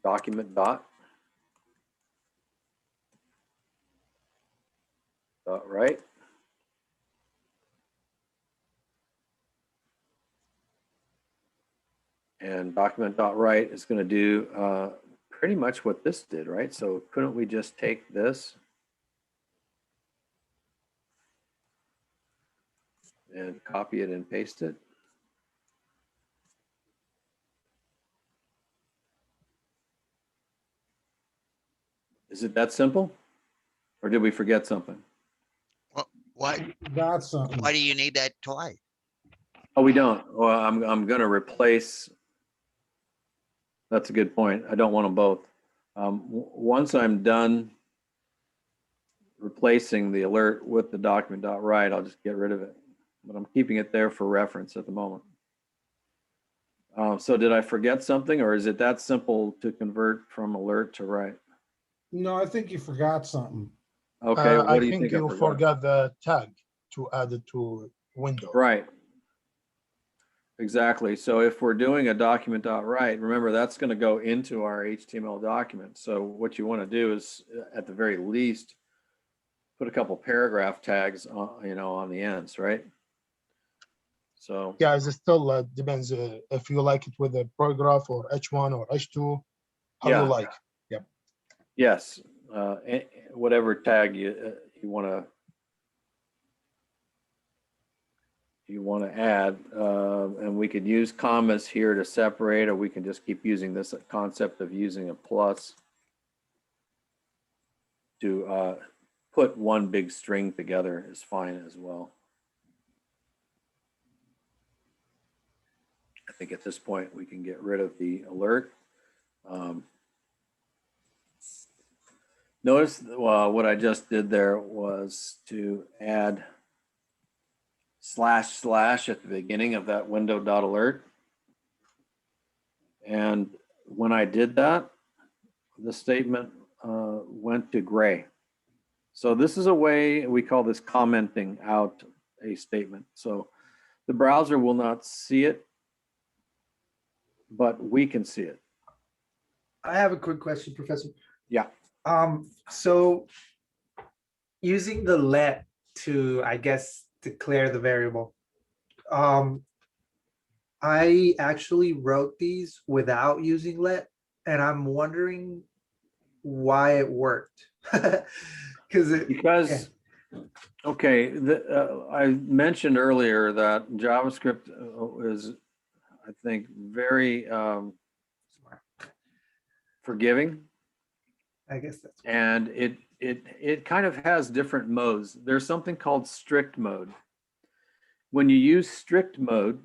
document dot write. And document.write is going to do pretty much what this did, right? So couldn't we just take this and copy it and paste it? Is it that simple? Or did we forget something? Why, Got something. why do you need that twice? Oh, we don't. Well, I'm going to replace. That's a good point. I don't want them both. Once I'm done replacing the alert with the document.write, I'll just get rid of it. But I'm keeping it there for reference at the moment. So did I forget something, or is it that simple to convert from alert to write? No, I think you forgot something. Okay, what I do you think think I you forgot the tag to add it to window. Right. Exactly. So if we're doing a document.write, remember that's going to go into our HTML document. So what you want to do is, at the very least, put a couple paragraph tags on, on the ends, right? So Yeah, it still depends if you like it with a paragraph or H1 or H2, how Yeah. you like. yes, whatever tag you want to add, and we could use commas here to separate, or we can just keep using this concept of using a plus to put one big string together is fine as well. I think at this point we can get rid of the alert. Notice what I just did there was to add / at the beginning of that window.alert. And when I did that, the statement went to gray. So this is a way, we call this commenting out a statement. So the browser will not see it, but we can see it. I have a quick question, Professor. Yeah. So using the let to, I guess, declare the variable, I actually wrote these without using let, and I'm wondering why it worked. Because okay, I mentioned earlier that JavaScript is, I think, very forgiving. I guess that's And it kind of has different modes. There's something called strict mode. When you use strict mode,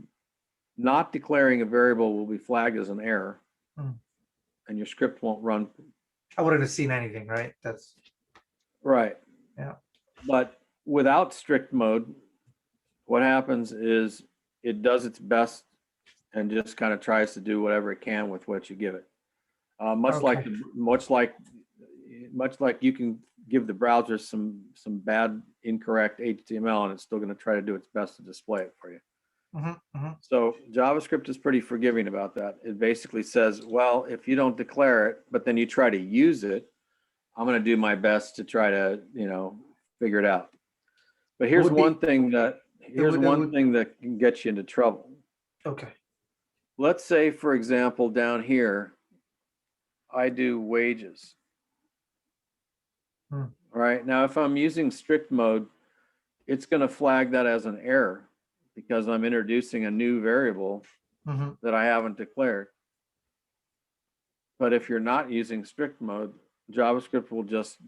not declaring a variable will be flagged as an error, and your script won't run. I wouldn't have seen anything, right? That's right. Yeah. But without strict mode, what happens is it does its best and just kind of tries to do whatever it can with what you give it. Much like you can give the browser some bad, incorrect HTML, and it's still going to try to do its best to display it for you. So JavaScript is pretty forgiving about that. It basically says, well, if you don't declare it, but then you try to use it, I'm going to do my best to try to, figure it out. But here's one thing that can get you into trouble. okay. Let's say, for example, down here, I do wages. All right. Now, if I'm using strict mode, it's going to flag that as an error because I'm introducing a new variable that I haven't declared. But if you're not using strict mode, JavaScript will just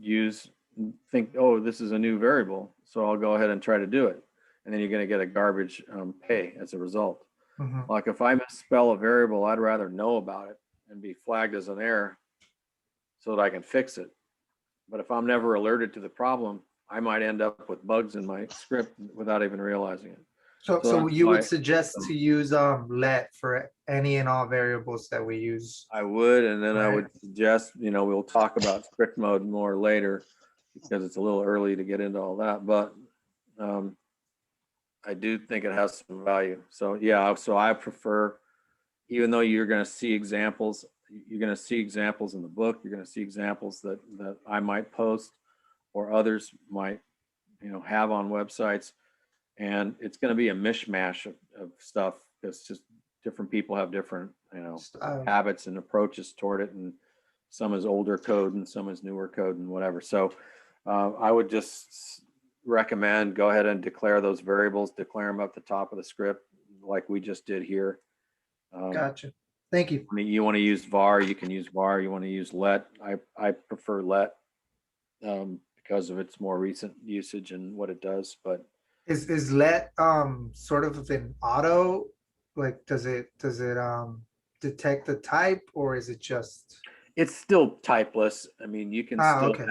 think, oh, this is a new variable, so I'll go ahead and try to do it. and then you're going to get a garbage pay as a result. Mhm. Like if I misspell a variable, I'd rather know about it and be flagged as an error so that I can fix it. But if I'm never alerted to the problem, I might end up with bugs in my script without even realizing it. So, So that's you would why- suggest to use let for any and all variables that we use. I would, and then I Right. would suggest, we'll talk about strict mode more later because it's a little early to get into all that, but I do think it has some value. So yeah, so I prefer, even though you're going to see examples, you're going to see examples in the book, you're going to see examples that I might post or others might, have on websites. And it's going to be a mishmash of stuff because just different people have different, habits and approaches toward it. And some is older code and some is newer code and whatever. So I would just recommend go ahead and declare those variables, declare them up the top of the script like we just did here. Gotcha. Thank you. You want to use var, you can use var. You want to use let. I prefer let because of its more recent usage and what it does. But Is let sort of an auto? Like, does it detect the type, or is it just? it's still typeless. I mean, you can still okay.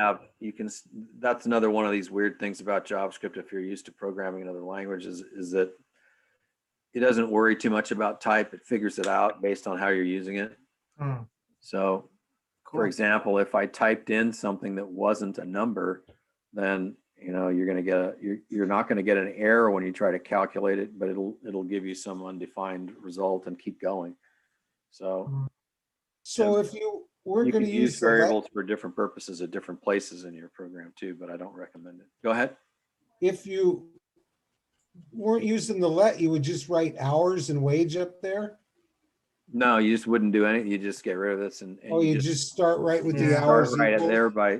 that's another one of these weird things about JavaScript. If you're used to programming in other languages, is that it doesn't worry too much about type. It figures it out based on how you're using it. Hmm. So, Cool. for example, if I typed in something that wasn't a number, then you're going to get you're not going to get an error when you try to calculate it, but it'll give you some undefined result and keep going. So So if we're you going can to use use the let, variables for different purposes at different places in your program too, but I don't recommend it. Go ahead. if you weren't using the let, you would just write hours and wage up there. No, you just wouldn't do anything. You just get rid of this and Oh, you just start right with the Yeah. start hours. right equal? there by,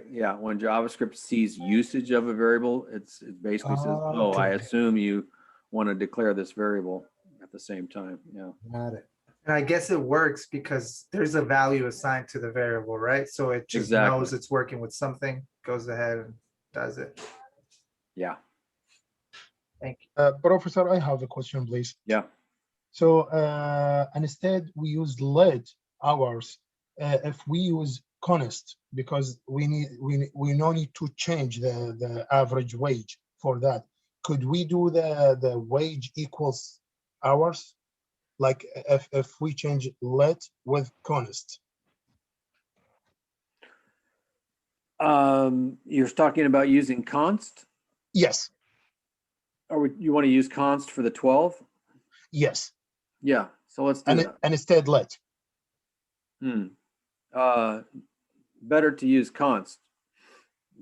when JavaScript sees usage of a variable, it basically says, oh, I Okay. assume you want to declare this variable at the same time. Yeah. Got it. And I guess it works because there's a value assigned to the variable, right? So it just Exactly. knows it's working with something, goes ahead and does it. Yeah. Thank you. Professor, I have a question, please. Yeah. So instead we use let hours if we use const, because we no need to change the average wage for that. Could we do the wage equals hours? Like if we change let with const? You're talking about using const, Yes, or you want to use const for the 12? yes. Yeah. So let's do that. And instead let. Better to use const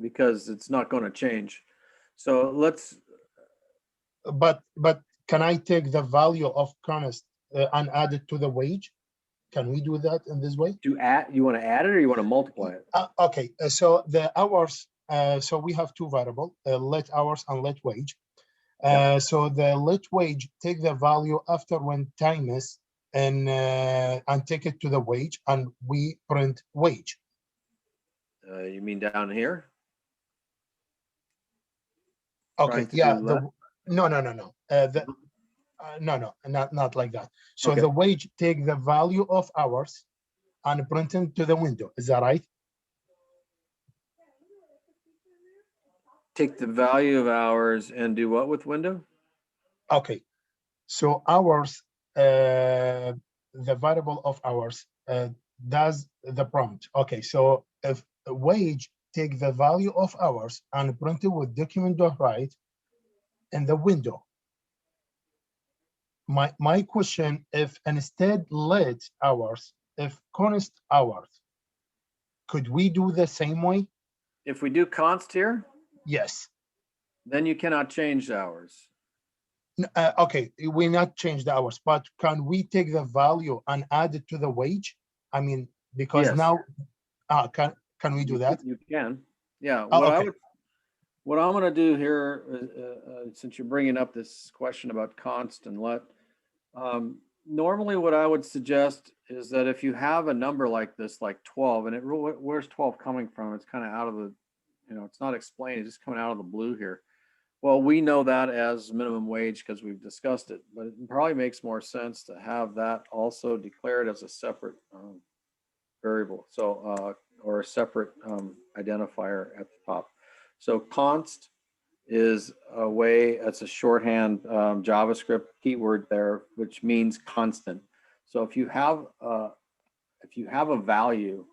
because it's not going to change. So let's. But can I take the value of const and add it to the wage? Can we do that in this way? You want to add it or you want to multiply it? Okay, so the hours, so we have two variables, let hours and let wage. So the let wage, take the value after when time is and take it to the wage, and we print wage. You mean down here? Okay, yeah. No. No, not like that. So Okay. the wage take the value of hours and print it to the window. Is that right? Take the value of hours and do what with window? Okay, so hours, the variable of hours does the prompt. Okay, so if a wage take the value of hours and print it with document.write in the window. My question, if instead let hours, if const hours, could we do the same way? If we do const here, Yes. then you cannot change the hours. Okay, we not change the hours, but can we take the value and add it to the wage? I mean, because Yes. now, can we do that? You can. Yeah. Okay. What I'm going to do here, since you're bringing up this question about const and let, normally what I would suggest is that if you have a number like this, like 12, and where's 12 coming from? It's kind of out of the, it's not explained. It's just coming out of the blue here. Well, we know that as minimum wage because we've discussed it, but it probably makes more sense to have that also declared as a separate variable. So, or a separate identifier at the top. So const is a way, it's a shorthand JavaScript keyword there, which means constant. So if you have a value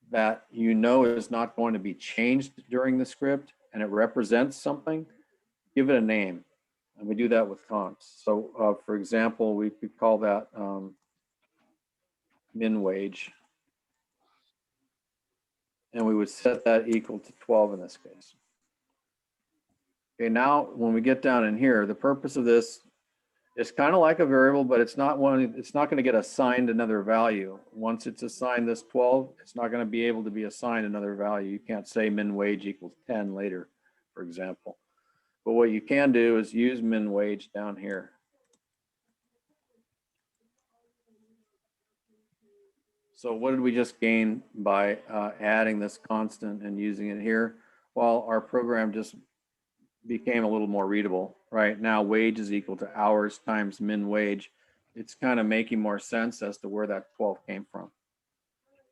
that you know is not going to be changed during the script and it represents something, give it a name. And we do that with const. So for example, we could call that min wage. And we would set that equal to 12 in this case. Okay, now when we get down in here, the purpose of this is kind of like a variable, but it's not going to get assigned another value. Once it's assigned this 12, it's not going to be able to be assigned another value. You can't say min wage equals 10 later, for example. But what you can do is use min wage down here. So what did we just gain by adding this constant and using it here? Well, our program just became a little more readable. Right now, wage is equal to hours times min wage. It's kind of making more sense as to where that 12 came from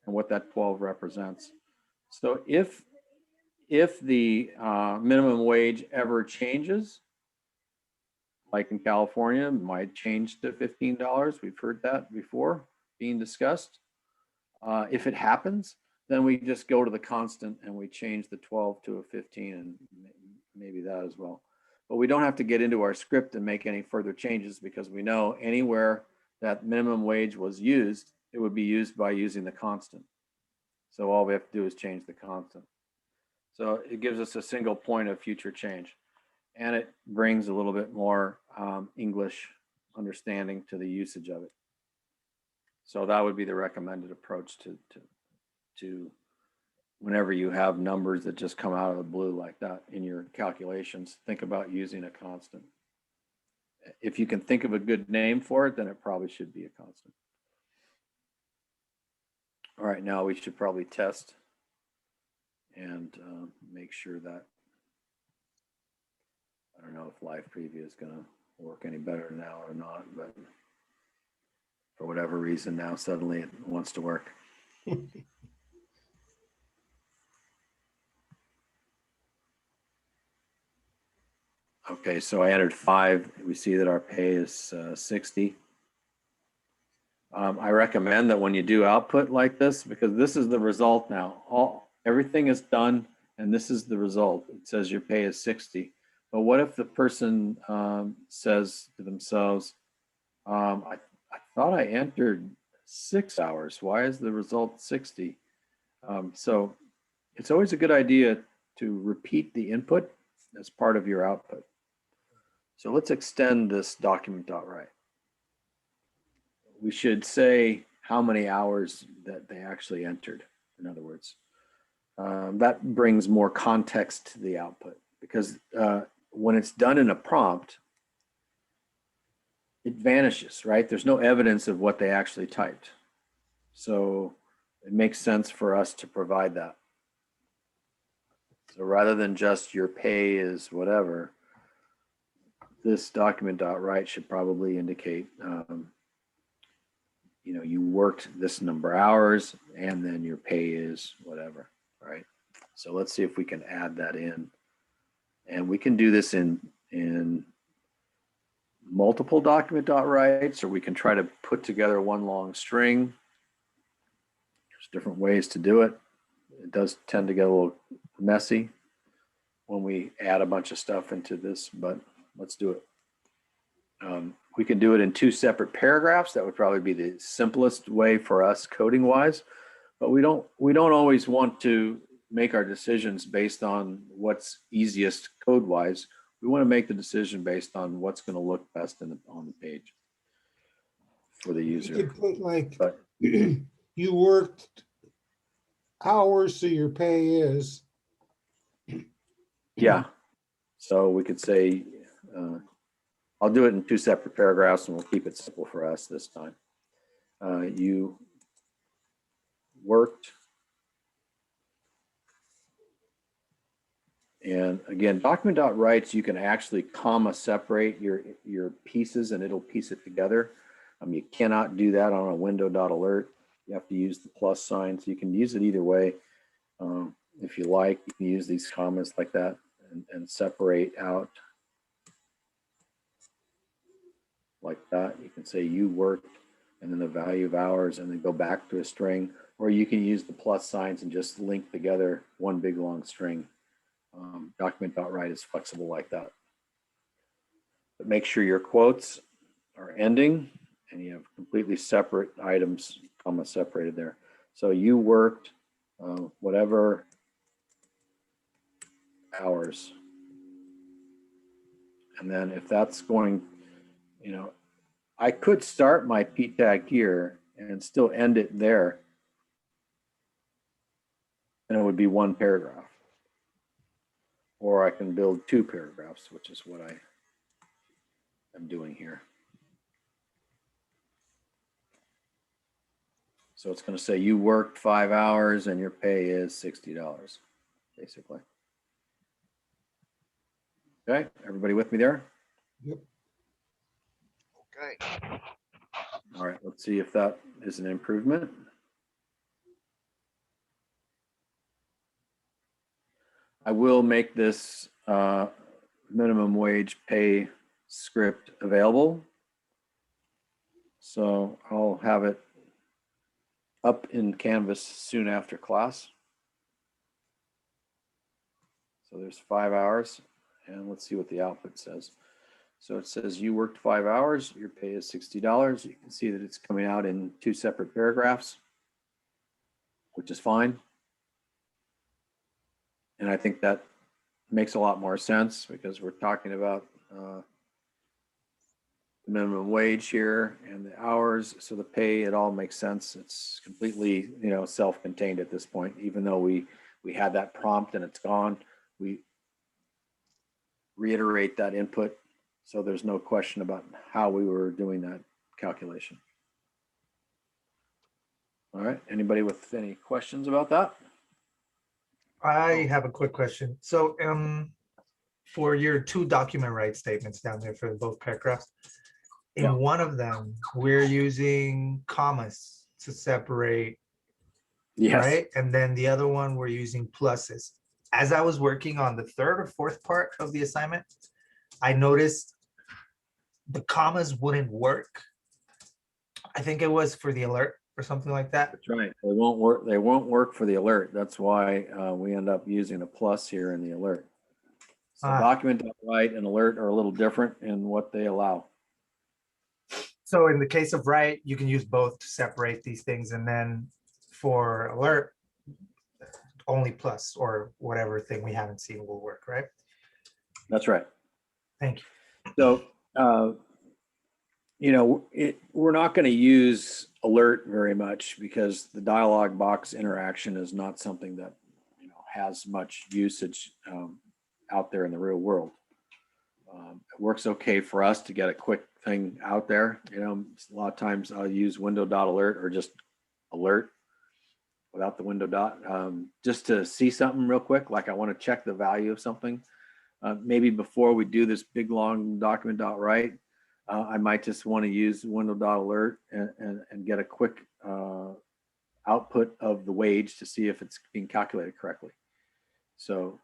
and what that 12 represents. So if the minimum wage ever changes, like in California, it might change to $15. We've heard that before being discussed. If it happens, then we just go to the constant and we change the 12 to a 15 and maybe that as well. But we don't have to get into our script and make any further changes because we know anywhere that minimum wage was used, it would be used by using the constant. So all we have to do is change the constant. So it gives us a single point of future change. And it brings a little bit more English understanding to the usage of it. So that would be the recommended approach to whenever you have numbers that just come out of the blue like that in your calculations, think about using a constant. If you can think of a good name for it, then it probably should be a constant. All right, now we should probably test and make sure that, I don't know if live preview is going to work any better now or not, but for whatever reason now suddenly it wants to work. Okay, so I entered 5. We see that our pay is 60. I recommend that when you do output like this, because this is the result now, everything is done and this is the result. It says your pay is 60. But what if the person says to themselves, I thought I entered 6 hours. Why is the result 60? So it's always a good idea to repeat the input as part of your output. So let's extend this document.write. We should say how many hours that they actually entered, in other words. That brings more context to the output because when it's done in a prompt, it vanishes, right? There's no evidence of what they actually typed. So it makes sense for us to provide that. So rather than just your pay is whatever, this document.write should probably indicate, you know, you worked this number of hours and then your pay is whatever, right? So let's see if we can add that in. And we can do this in multiple document.writes, or we can try to put together one long string. There's different ways to do it. It does tend to get a little messy when we add a bunch of stuff into this, but let's do it. We can do it in 2 separate paragraphs. That would probably be the simplest way for us coding wise, but we don't always want to make our decisions based on what's easiest code wise. We want to make the decision based on what's going to look best on the page for the user. You could put like, But you worked hours, so your pay is. yeah, so we could say, I'll do it in 2 separate paragraphs and we'll keep it simple for us this time. You worked And again, document.writes, you can actually comma separate your pieces and it'll piece it together. You cannot do that on a window.alert. You have to use the plus sign. So you can use it either way. If you like, you can use these commas like that and separate out like that. You can say you worked and then the value of hours and then go back to a string, or you can use the plus signs and just link together one big long string. Document.write is flexible like that. But make sure your quotes are ending and you have completely separate items, comma separated there. So you worked whatever hours. And then if that's going, you know, I could start my P tag here and still end it there. And it would be one paragraph. Or I can build two paragraphs, which is what I am doing here. So it's going to say you worked 5 hours and your pay is $60, basically. Okay, everybody with me there? Yep. Okay. All right, let's see if that is an improvement. I will make this minimum wage pay script available. So I'll have it up in Canvas soon after class. So there's 5 hours, and let's see what the output says. So it says you worked 5 hours, your pay is $60. You can see that it's coming out in 2 separate paragraphs, which is fine. And I think that makes a lot more sense because we're talking about the minimum wage here and the hours. So the pay, it all makes sense. It's completely, you know, self-contained at this point, even though we had that prompt and it's gone. We reiterate that input. So there's no question about how we were doing that calculation. All right, anybody with any questions about that? I have a quick question. So for your 2 document write statements down there for both paragraphs, in Yeah. one of them, we're using commas to separate, Yes. right? And then the other one, we're using pluses. As I was working on the 3rd or 4th part of the assignment, I noticed the commas wouldn't work. I think it was for the alert or something like that. That's right. They won't work. They won't work for the alert. That's why we end up using a plus here in the alert. So document.write and alert are a little different in what they allow. So in the case of write, you can use both to separate these things, and then for alert, only plus or whatever thing we haven't seen will work, right? That's right. Thank you. So, you know, we're not going to use alert very much because the dialog box interaction is not something that, you know, has much usage out there in the real world. It works okay for us to get a quick thing out there. You know, a lot of times I'll use window.alert or just alert without the window dot, just to see something real quick. Like I want to check the value of something. Maybe before we do this big long document.write, I might just want to use window.alert and get a quick output of the wage to see if it's being calculated correctly. So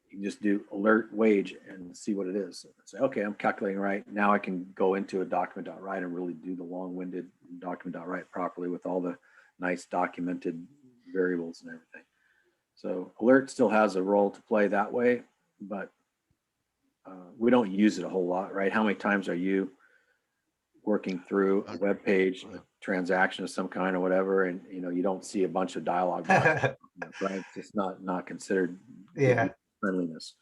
you can just do alert wage and see what it is. Say, okay, I'm calculating right. Now I can go into a document.write and really do the long-winded document.write properly with all the nice documented variables and everything. So alert still has a role to play that way, but we don't use it a whole lot, right? How many times are you working through a web page, a transaction of some kind or whatever, and you know you don't see a bunch of dialogue, right? It's just not considered Yeah. friendliness.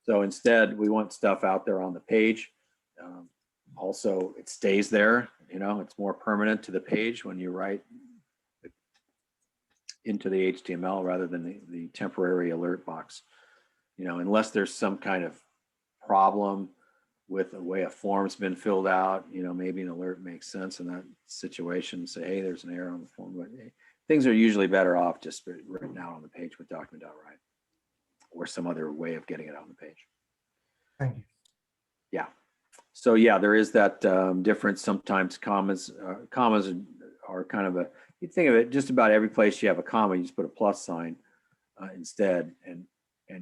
So instead, we want stuff out there on the page. Also, it stays there. You know, it's more permanent to the page when you write into the HTML rather than the temporary alert box. You know, unless there's some kind of problem with the way a form's been filled out, you know, maybe an alert makes sense in that situation. Say, hey, there's an error on the form, but things are usually better off just written out on the page with document.write. or some other way of getting it on the page. Thank you. Yeah. So yeah, there is that difference. Sometimes commas are kind of you think of it, just about every place you have a comma, you just put a plus sign instead, and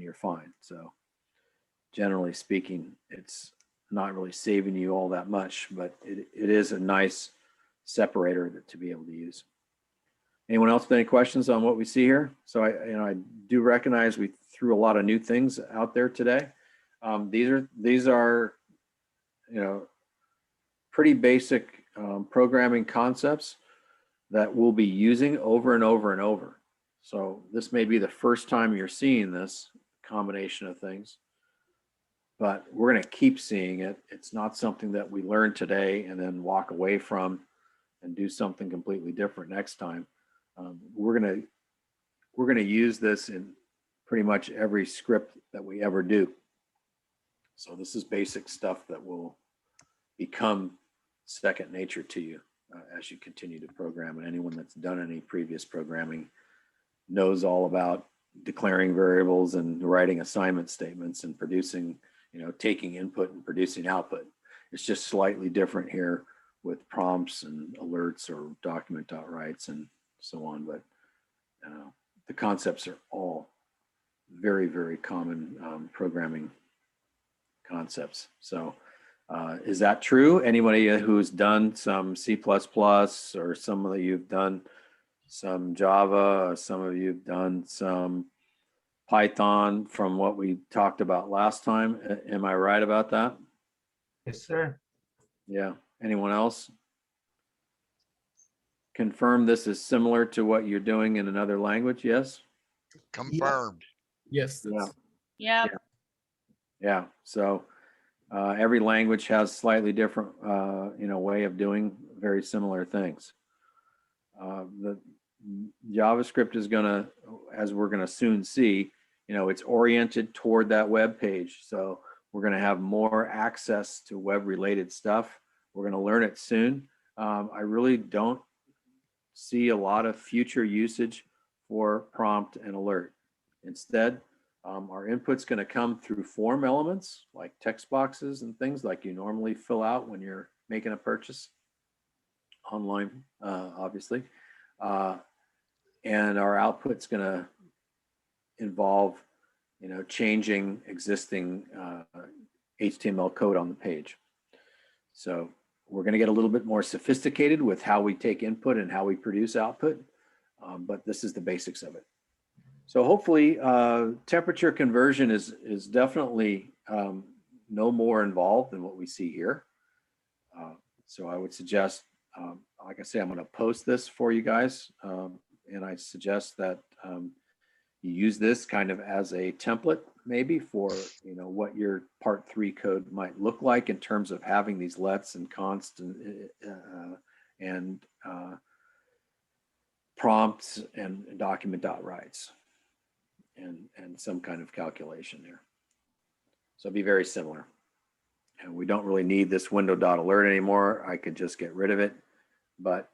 you're fine. So generally speaking, it's not really saving you all that much, but it is a nice separator to be able to use. Anyone else with any questions on what we see here? So I do recognize we threw a lot of new things out there today. These are pretty basic programming concepts that we'll be using over and over and over. So this may be the first time you're seeing this combination of things, but we're going to keep seeing it. It's not something that we learn today and then walk away from and do something completely different next time. We're going to use this in pretty much every script that we ever do. So this is basic stuff that will become second nature to you as you continue to program. And anyone that's done any previous programming knows all about declaring variables and writing assignment statements and producing, taking input and producing output. It's just slightly different here with prompts and alerts or document.writes and so on. But the concepts are all very, very common programming concepts. So is that true? Anybody who's done some C++ or some of you've done some Java, some of you've done some Python from what we talked about last time. Am I right about that? Yes, sir. Yeah. Anyone else? Confirm this is similar to what you're doing in another language? Yes? Confirmed. Yes. Yeah. Yeah. Yeah. So every language has slightly different, way of doing very similar things. The JavaScript is going to, as we're going to soon see, it's oriented toward that web page. So we're going to have more access to web related stuff. We're going to learn it soon. I really don't see a lot of future usage for prompt and alert. Instead, our input's going to come through form elements like text boxes and things like you normally fill out when you're making a purchase online, obviously. And our output's going to involve, changing existing HTML code on the page. So we're going to get a little bit more sophisticated with how we take input and how we produce output, but this is the basics of it. So hopefully temperature conversion is definitely no more involved than what we see here. So I would suggest, like I say, I'm going to post this for you guys. And I suggest that you use this kind of as a template maybe for, what your part 3 code might look like in terms of having these lets and const and prompts and document.writes and some kind of calculation there. So it'd be very similar. And we don't really need this window.alert anymore. I could just get rid of it. But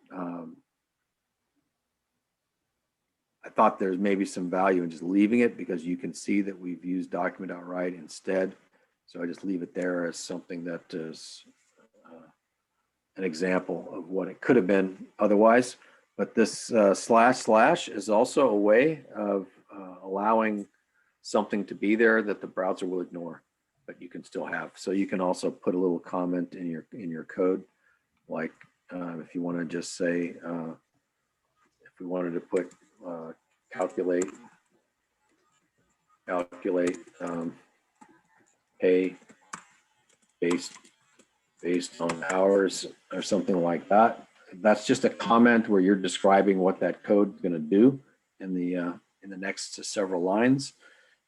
I thought there's maybe some value in just leaving it because you can see that we've used document.write instead. So I just leave it there as something that is an example of what it could have been otherwise. But this // is also a way of allowing something to be there that the browser will ignore, but you can still have. So you can also put a little comment in your code, like if you want to just say, if we wanted to put calculate pay based on hours or something like that. That's just a comment where you're describing what that code is going to do in the next several lines.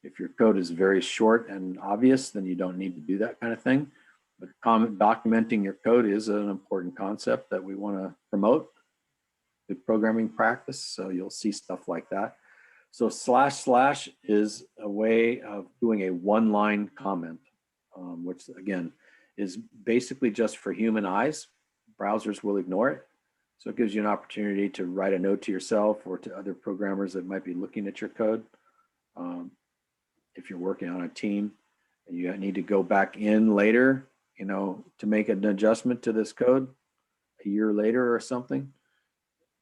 If your code is very short and obvious, then you don't need to do that kind of thing. But documenting your code is an important concept that we want to promote the programming practice. So you'll see stuff like that. So // is a way of doing a one-line comment, which again is basically just for human eyes. Browsers will ignore it. So it gives you an opportunity to write a note to yourself or to other programmers that might be looking at your code. if you're working on a team and you need to go back in later, you know, to make an adjustment to this code a year later or something,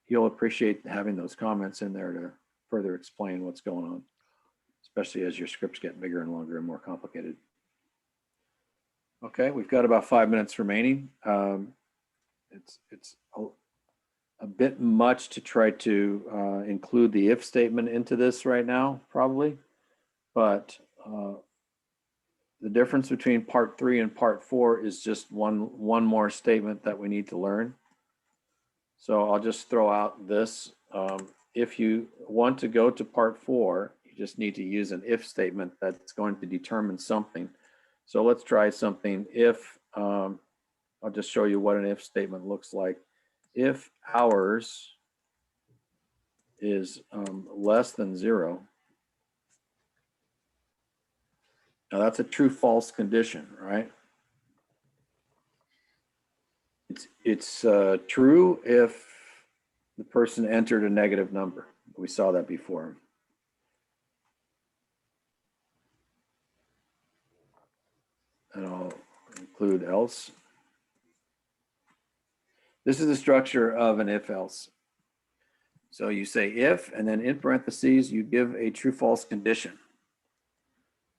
you'll appreciate having those comments in there to further explain what's going on, especially as your scripts get bigger and longer and more complicated. Okay, we've got about 5 minutes remaining. It's a bit much to try to include the if statement into this right now, probably, but the difference between part 3 and part 4 is just one more statement that we need to learn. So I'll just throw out this. If you want to go to part 4, you just need to use an if statement that's going to determine something. So let's try something. If, I'll just show you what an if statement looks like. If hours is less than 0, now that's a true false condition, right? It's true if the person entered a negative number. We saw that before. And I'll include else. This is the structure of an if else. So you say if, and then in parentheses, you give a true false condition.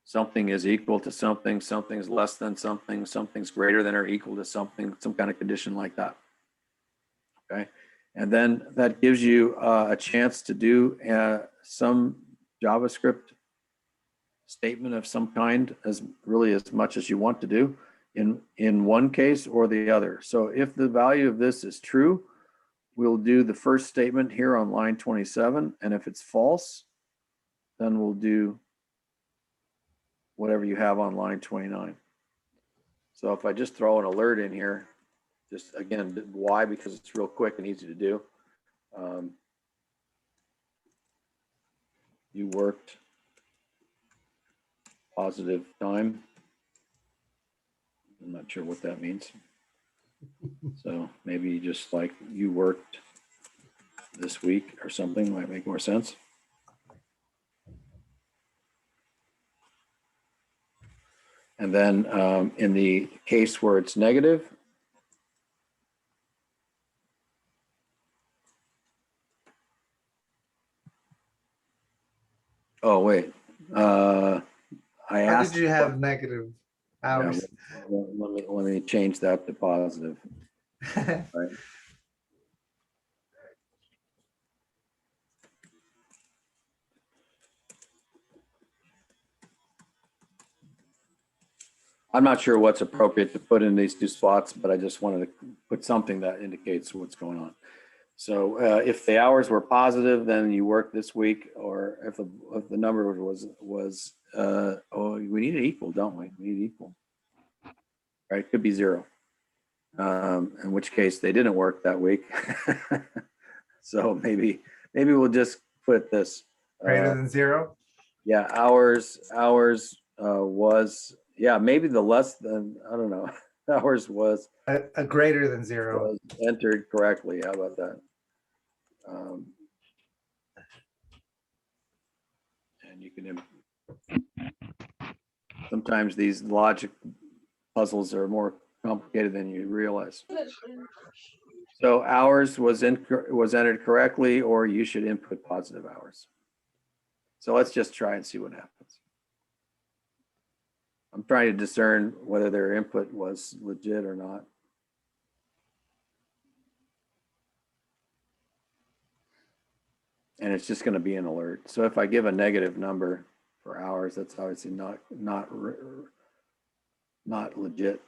Something is equal to something, something's less than something, something's greater than or equal to something, some kind of condition like that. Okay. And then that gives you a chance to do some JavaScript statement of some kind, as much as you want to do in one case or the other. So if the value of this is true, we'll do the first statement here on line 27. And if it's false, then we'll do whatever you have on line 29. So if I just throw an alert in here, just again, why? Because it's real quick and easy to do. You worked positive time. I'm not sure what that means. So maybe just like you worked this week or something might make more sense. And then in the case where it's negative, oh wait, I How asked. did you have negative hours? Yeah, let me change that to positive. Right. I'm not sure what's appropriate to put in these two spots, but I just wanted to put something that indicates what's going on. So if the hours were positive, then you worked this week, or if the number was oh, we need it equal, don't we? We need equal, right? It could be 0, in which case they didn't work that week. So maybe we'll just put this Greater than 0? Yeah, hours was, yeah, maybe the less than, I don't know, hours was A greater than 0. was entered correctly. How about that? And you can, sometimes these logic puzzles are more complicated than you realize. So hours was entered correctly, or you should input positive hours. So let's just try and see what happens. I'm trying to discern whether their input was legit or not. And it's just going to be an alert. So if I give a negative number for hours, that's obviously not legit.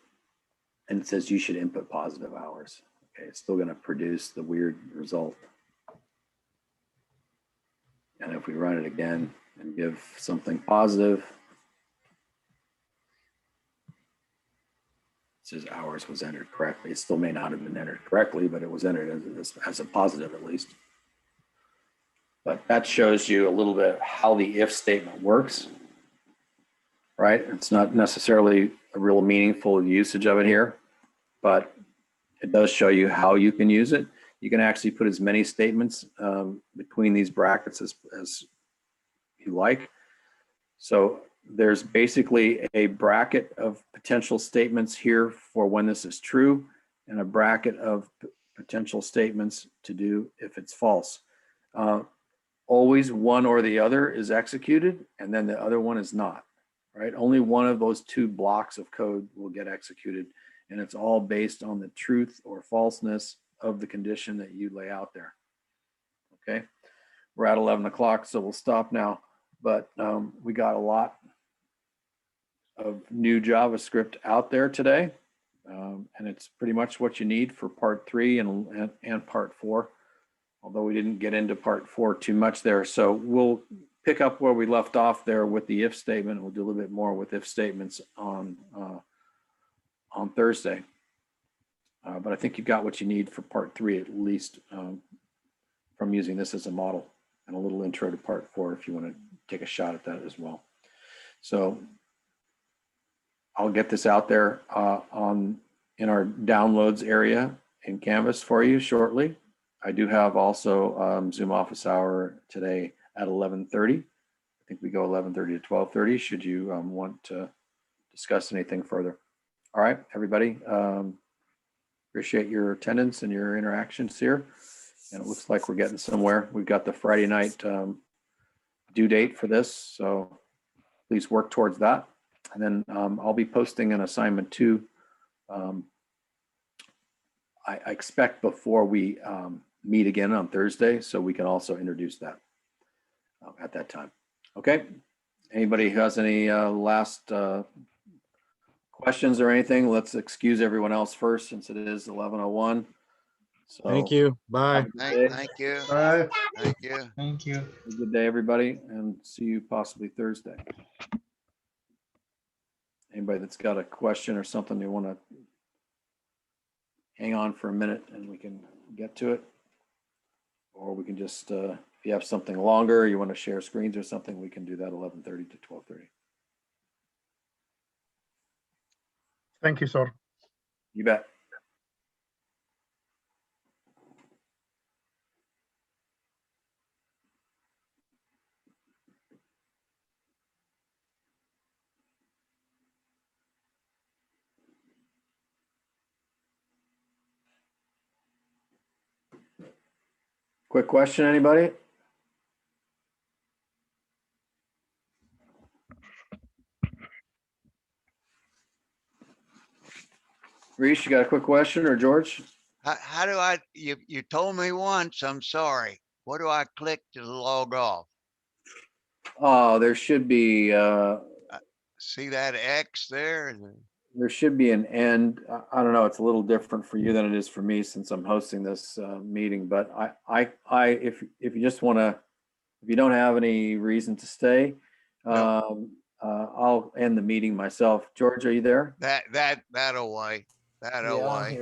And it says you should input positive hours. Okay, it's still going to produce the weird result. And if we run it again and give something positive, it says hours was entered correctly. It still may not have been entered correctly, but it was entered as a positive at least. But that shows you a little bit how the if statement works, right? It's not necessarily a real meaningful usage of it here, but it does show you how you can use it. You can actually put as many statements between these brackets as you like. So there's basically a bracket of potential statements here for when this is true and a bracket of potential statements to do if it's false. Always one or the other is executed and then the other one is not, right? Only one of those two blocks of code will get executed, and it's all based on the truth or falseness of the condition that you lay out there. Okay, we're at 11 o'clock, so we'll stop now, but we got a lot of new JavaScript out there today, and it's pretty much what you need for part 3 and part 4. Although we didn't get into part 4 too much there. So we'll pick up where we left off there with the if statement. We'll do a little bit more with if statements on Thursday. But I think you got what you need for part 3, at least from using this as a model, and a little intro to part 4 if you want to take a shot at that as well. So I'll get this out there in our downloads area in Canvas for you shortly. I do have also Zoom office hour today at 11:30. I think we go 11:30 to 12:30 should you want to discuss anything further. All right, everybody. Appreciate your attendance and your interactions here. And it looks like we're getting somewhere. We've got the Friday night due date for this, so please work towards that. And then I'll be posting an assignment 2. I expect before we meet again on Thursday, so we can also introduce that at that time. Okay. Anybody who has any last questions or anything? Let's excuse everyone else first, since it is 11:01. So Thank you. Bye. Thank you. Bye. Thank you. Thank you. Have a good day, everybody, and see you possibly Thursday. Anybody that's got a question or something they want to hang on for a minute and we can get to it. Or we can just, if you have something longer, you want to share screens or something, we can do that 11:30 to 12:30. Thank you, sir. You bet. Quick question, anybody? Reese, you got a quick question, or George? How do you told me once, I'm sorry. What do I click to log off? Oh, there should be See that X there? there should be an end. I don't know. It's a little different for you than it is for me since I'm hosting this meeting. But if you just want to, if you don't have any reason to stay, I'll end the meeting myself. George, are you there? That'll wait. That'll wait.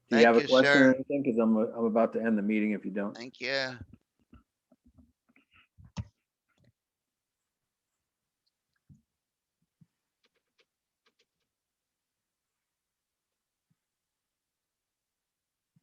Do you have a Thank you, question or sir. anything? Because I'm about to end the meeting if you don't. Thank you.